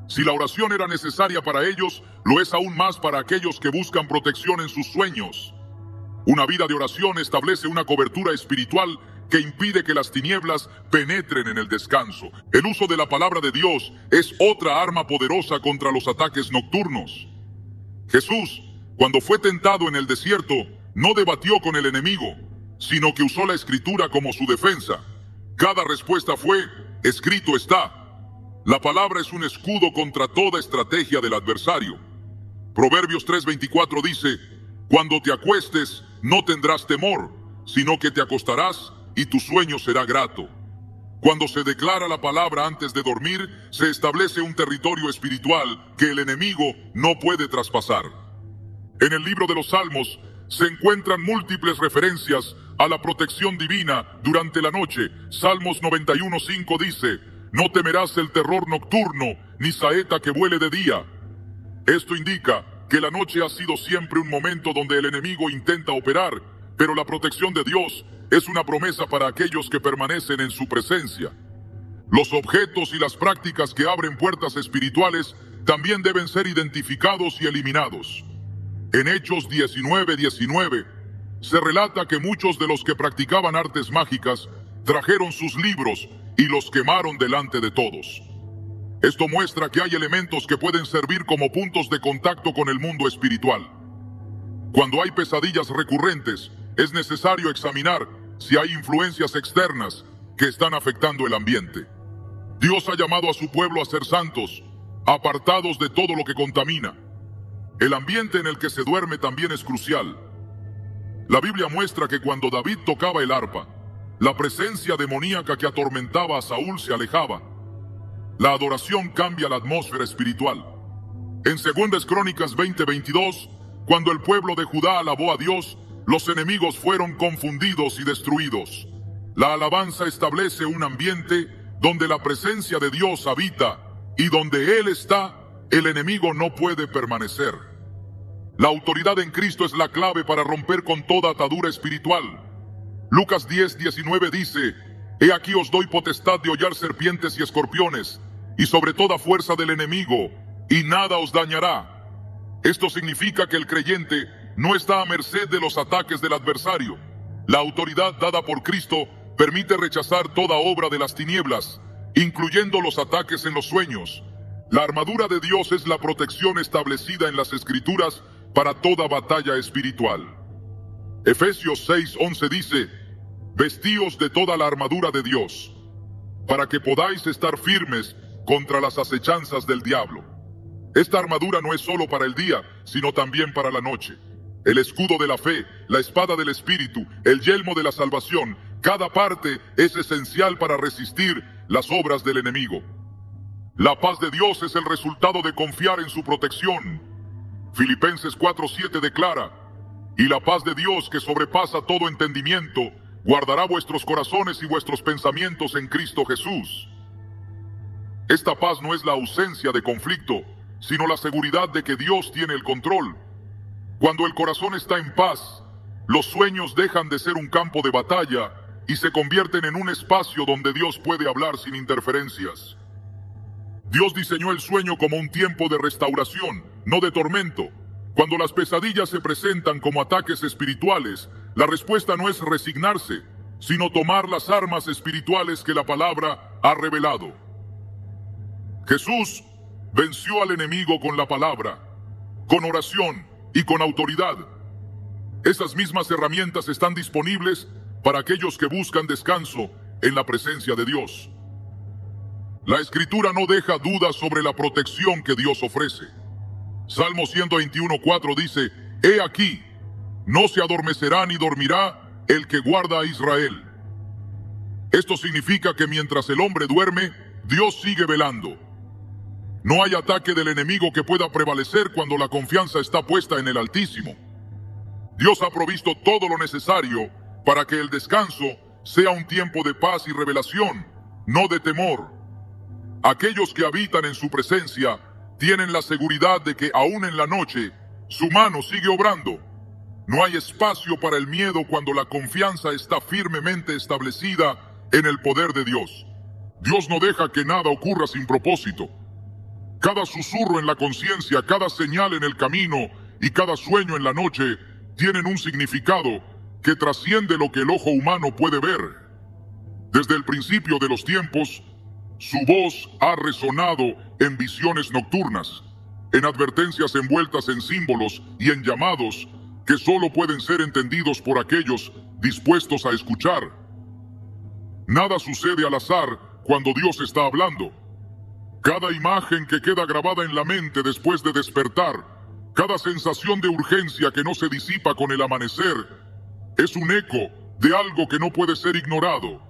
S1: Si la oración era necesaria para ellos, lo es aún más para aquellos que buscan protección en sus sueños. Una vida de oración establece una cobertura espiritual que impide que las tinieblas penetren en el descanso. El uso de la palabra de Dios es otra arma poderosa contra los ataques nocturnos. Jesús, cuando fue tentado en el desierto, no debatió con el enemigo, sino que usó la Escritura como su defensa. Cada respuesta fue: escrito está. La palabra es un escudo contra toda estrategia del adversario. Proverbios 3:24 dice: cuando te acuestes, no tendrás temor, sino que te acostarás y tu sueño será grato. Cuando se declara la palabra antes de dormir, se establece un territorio espiritual que el enemigo no puede traspasar. En el libro de los Salmos se encuentran múltiples referencias a la protección divina durante la noche. Salmos 91:5 dice: no temerás el terror nocturno, ni saeta que vuele de día. Esto indica que la noche ha sido siempre un momento donde el enemigo intenta operar, pero la protección de Dios es una promesa para aquellos que permanecen en su presencia. Los objetos y las prácticas que abren puertas espirituales también deben ser identificados y eliminados. En Hechos 19:19 se relata que muchos de los que practicaban artes mágicas trajeron sus libros y los quemaron delante de todos. Esto muestra que hay elementos que pueden servir como puntos de contacto con el mundo espiritual. Cuando hay pesadillas recurrentes, es necesario examinar si hay influencias externas que están afectando el ambiente. Dios ha llamado a su pueblo a ser santos, apartados de todo lo que contamina. El ambiente en el que se duerme también es crucial. La Biblia muestra que cuando David tocaba el arpa, la presencia demoníaca que atormentaba a Saúl se alejaba. La adoración cambia la atmósfera espiritual. En 2 Crónicas 20:22, cuando el pueblo de Judá alabó a Dios, los enemigos fueron confundidos y destruidos. La alabanza establece un ambiente donde la presencia de Dios habita, y donde Él está, el enemigo no puede permanecer. La autoridad en Cristo es la clave para romper con toda atadura espiritual. Lucas 10:19 dice: he aquí os doy potestad de hollar serpientes y escorpiones, y sobre toda fuerza del enemigo, y nada os dañará. Esto significa que el creyente no está a merced de los ataques del adversario. La autoridad dada por Cristo permite rechazar toda obra de las tinieblas, incluyendo los ataques en los sueños. La armadura de Dios es la protección establecida en las Escrituras para toda batalla espiritual. Efesios 6:11 dice: vestíos de toda la armadura de Dios, para que podáis estar firmes contra las acechanzas del diablo. Esta armadura no es solo para el día, sino también para la noche. El escudo de la fe, la espada del Espíritu, el yelmo de la salvación, cada parte es esencial para resistir las obras del enemigo. La paz de Dios es el resultado de confiar en su protección. Filipenses 4:7 declara: y la paz de Dios, que sobrepasa todo entendimiento, guardará vuestros corazones y vuestros pensamientos en Cristo Jesús. Esta paz no es la ausencia de conflicto, sino la seguridad de que Dios tiene el control. Cuando el corazón está en paz, los sueños dejan de ser un campo de batalla y se convierten en un espacio donde Dios puede hablar sin interferencias. Dios diseñó el sueño como un tiempo de restauración, no de tormento. Cuando las pesadillas se presentan como ataques espirituales, la respuesta no es resignarse, sino tomar las armas espirituales que la palabra ha revelado. Jesús venció al enemigo con la palabra, con oración y con autoridad. Esas mismas herramientas están disponibles para aquellos que buscan descanso en la presencia de Dios. La Escritura no deja dudas sobre la protección que Dios ofrece. Salmo 121:4 dice: he aquí, no se adormecerá ni dormirá el que guarda a Israel. Esto significa que mientras el hombre duerme, Dios sigue velando. No hay ataque del enemigo que pueda prevalecer cuando la confianza está puesta en el Altísimo. Dios ha provisto todo lo necesario para que el descanso sea un tiempo de paz y revelación, no de temor. Aquellos que habitan en su presencia tienen la seguridad de que aún en la noche, su mano sigue obrando. No hay espacio para el miedo cuando la confianza está firmemente establecida en el poder de Dios. Dios no deja que nada ocurra sin propósito. Cada susurro en la conciencia, cada señal en el camino y cada sueño en la noche tienen un significado que trasciende lo que el ojo humano puede ver. Desde el principio de los tiempos, su voz ha resonado en visiones nocturnas, en advertencias envueltas en símbolos y en llamados que solo pueden ser entendidos por aquellos dispuestos a escuchar. Nada sucede al azar cuando Dios está hablando. Cada imagen que queda grabada en la mente después de despertar, cada sensación de urgencia que no se disipa con el amanecer, es un eco de algo que no puede ser ignorado.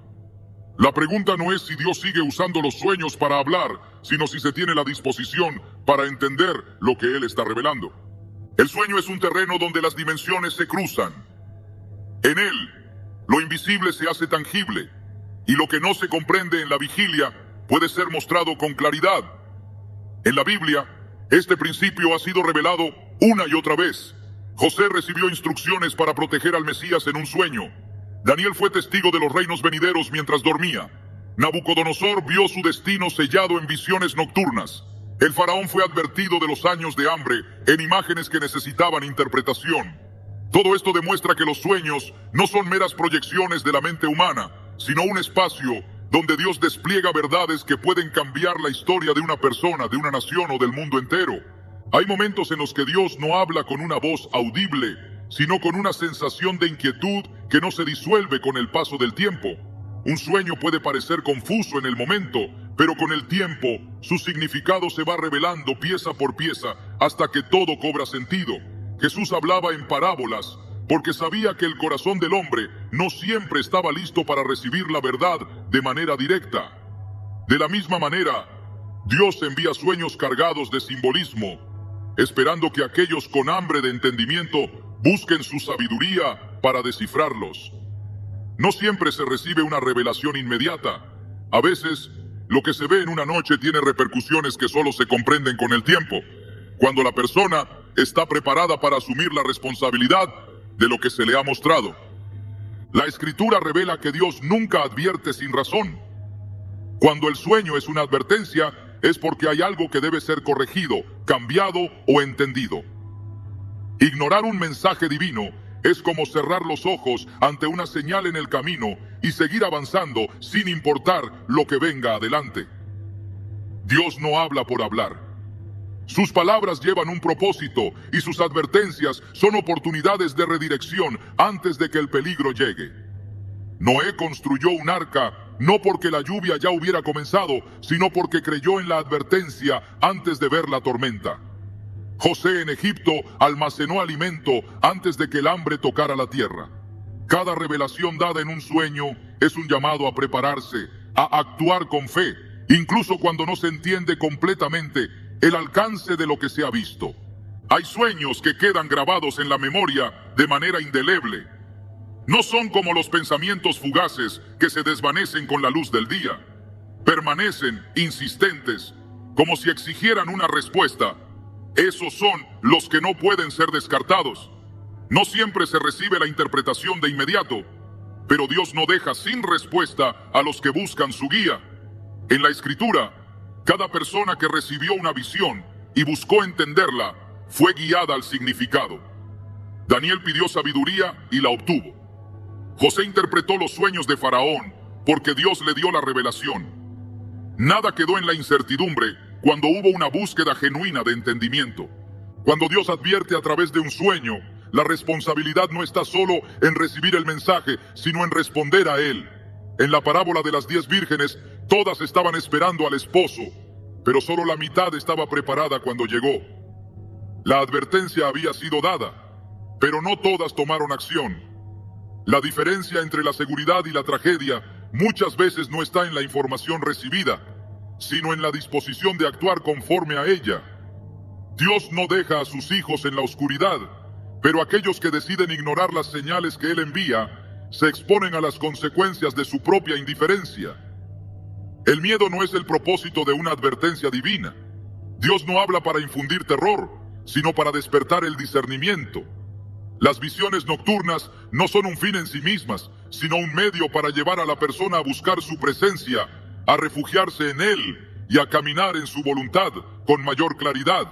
S1: La pregunta no es si Dios sigue usando los sueños para hablar, sino si se tiene la disposición para entender lo que Él está revelando. El sueño es un terreno donde las dimensiones se cruzan. En él, lo invisible se hace tangible, y lo que no se comprende en la vigilia puede ser mostrado con claridad. En la Biblia, este principio ha sido revelado una y otra vez. José recibió instrucciones para proteger al Mesías en un sueño. Daniel fue testigo de los reinos venideros mientras dormía. Nabucodonosor vio su destino sellado en visiones nocturnas. El faraón fue advertido de los años de hambre en imágenes que necesitaban interpretación. Todo esto demuestra que los sueños no son meras proyecciones de la mente humana, sino un espacio donde Dios despliega verdades que pueden cambiar la historia de una persona, de una nación o del mundo entero. Hay momentos en los que Dios no habla con una voz audible, sino con una sensación de inquietud que no se disuelve con el paso del tiempo. Un sueño puede parecer confuso en el momento, pero con el tiempo su significado se va revelando pieza por pieza hasta que todo cobra sentido. Jesús hablaba en parábolas porque sabía que el corazón del hombre no siempre estaba listo para recibir la verdad de manera directa. De la misma manera, Dios envía sueños cargados de simbolismo, esperando que aquellos con hambre de entendimiento busquen su sabiduría para descifrarlos. No siempre se recibe una revelación inmediata. A veces, lo que se ve en una noche tiene repercusiones que solo se comprenden con el tiempo, cuando la persona está preparada para asumir la responsabilidad de lo que se le ha mostrado. La Escritura revela que Dios nunca advierte sin razón. Cuando el sueño es una advertencia, es porque hay algo que debe ser corregido, cambiado o entendido. Ignorar un mensaje divino es como cerrar los ojos ante una señal en el camino y seguir avanzando sin importar lo que venga adelante. Dios no habla por hablar. Sus palabras llevan un propósito y sus advertencias son oportunidades de redirección antes de que el peligro llegue. Noé construyó un arca no porque la lluvia ya hubiera comenzado, sino porque creyó en la advertencia antes de ver la tormenta. José en Egipto almacenó alimento antes de que el hambre tocara la tierra. Cada revelación dada en un sueño es un llamado a prepararse, a actuar con fe, incluso cuando no se entiende completamente el alcance de lo que se ha visto. Hay sueños que quedan grabados en la memoria de manera indeleble. No son como los pensamientos fugaces que se desvanecen con la luz del día. Permanecen insistentes, como si exigieran una respuesta. Esos son los que no pueden ser descartados. No siempre se recibe la interpretación de inmediato, pero Dios no deja sin respuesta a los que buscan su guía. En la Escritura, cada persona que recibió una visión y buscó entenderla fue guiada al significado. Daniel pidió sabiduría y la obtuvo. José interpretó los sueños de Faraón porque Dios le dio la revelación. Nada quedó en la incertidumbre cuando hubo una búsqueda genuina de entendimiento. Cuando Dios advierte a través de un sueño, la responsabilidad no está solo en recibir el mensaje, sino en responder a él. En la parábola de las 10 vírgenes, todas estaban esperando al esposo, pero solo la mitad estaba preparada cuando llegó. La advertencia había sido dada, pero no todas tomaron acción. La diferencia entre la seguridad y la tragedia muchas veces no está en la información recibida, sino en la disposición de actuar conforme a ella. Dios no deja a sus hijos en la oscuridad, pero aquellos que deciden ignorar las señales que Él envía, se exponen a las consecuencias de su propia indiferencia. El miedo no es el propósito de una advertencia divina. Dios no habla para infundir terror, sino para despertar el discernimiento. Las visiones nocturnas no son un fin en sí mismas, sino un medio para llevar a la persona a buscar su presencia, a refugiarse en Él y a caminar en su voluntad con mayor claridad.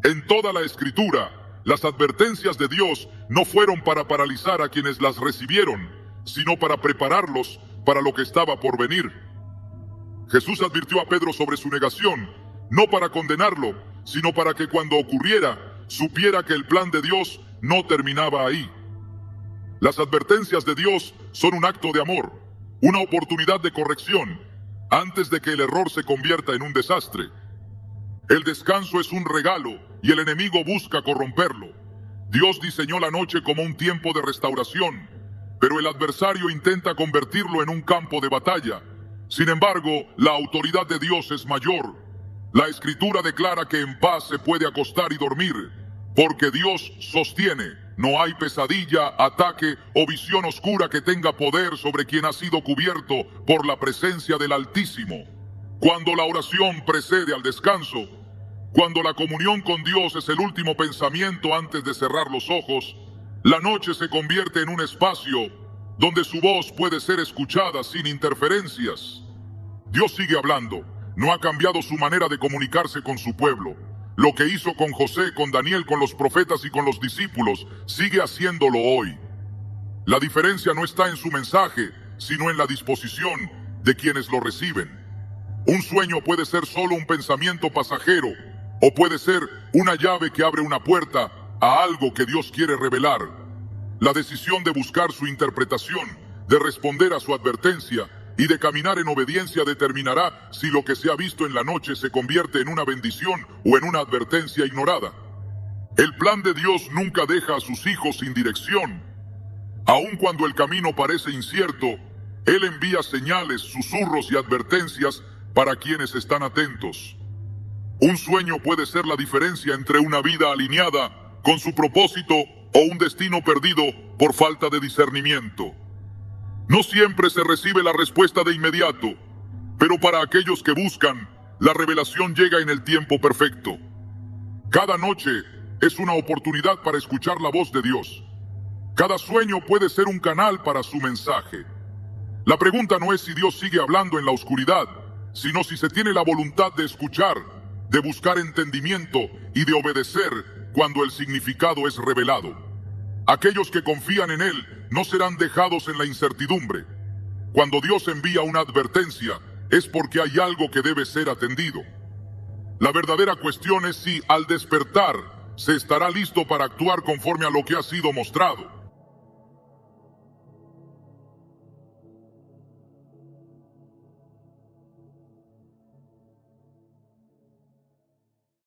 S1: En toda la Escritura, las advertencias de Dios no fueron para paralizar a quienes las recibieron, sino para prepararlos para lo que estaba por venir. Jesús advirtió a Pedro sobre su negación, no para condenarlo, sino para que cuando ocurriera, supiera que el plan de Dios no terminaba ahí. Las advertencias de Dios son un acto de amor, una oportunidad de corrección, antes de que el error se convierta en un desastre. El descanso es un regalo y el enemigo busca corromperlo. Dios diseñó la noche como un tiempo de restauración, pero el adversario intenta convertirlo en un campo de batalla. Sin embargo, la autoridad de Dios es mayor. La Escritura declara que en paz se puede acostar y dormir, porque Dios sostiene. No hay pesadilla, ataque o visión oscura que tenga poder sobre quien ha sido cubierto por la presencia del Altísimo. Cuando la oración precede al descanso, cuando la comunión con Dios es el último pensamiento antes de cerrar los ojos, la noche se convierte en un espacio donde su voz puede ser escuchada sin interferencias. Dios sigue hablando, no ha cambiado su manera de comunicarse con su pueblo. Lo que hizo con José, con Daniel, con los profetas y con los discípulos, sigue haciéndolo hoy. La diferencia no está en su mensaje, sino en la disposición de quienes lo reciben. Un sueño puede ser solo un pensamiento pasajero, o puede ser una llave que abre una puerta a algo que Dios quiere revelar. La decisión de buscar su interpretación, de responder a su advertencia y de caminar en obediencia determinará si lo que se ha visto en la noche se convierte en una bendición o en una advertencia ignorada. El plan de Dios nunca deja a sus hijos sin dirección. Aun cuando el camino parece incierto, Él envía señales, susurros y advertencias para quienes están atentos. Un sueño puede ser la diferencia entre una vida alineada con su propósito o un destino perdido por falta de discernimiento. No siempre se recibe la respuesta de inmediato, pero para aquellos que buscan, la revelación llega en el tiempo perfecto. Cada noche es una oportunidad para escuchar la voz de Dios. Cada sueño puede ser un canal para su mensaje. La pregunta no es si Dios sigue hablando en la oscuridad, sino si se tiene la voluntad de escuchar, de buscar entendimiento y de obedecer cuando el significado es revelado. Aquellos que confían en Él no serán dejados en la incertidumbre. Cuando Dios envía una advertencia, es porque hay algo que debe ser atendido. La verdadera cuestión es si, al despertar, se estará listo para actuar conforme a lo que ha sido mostrado.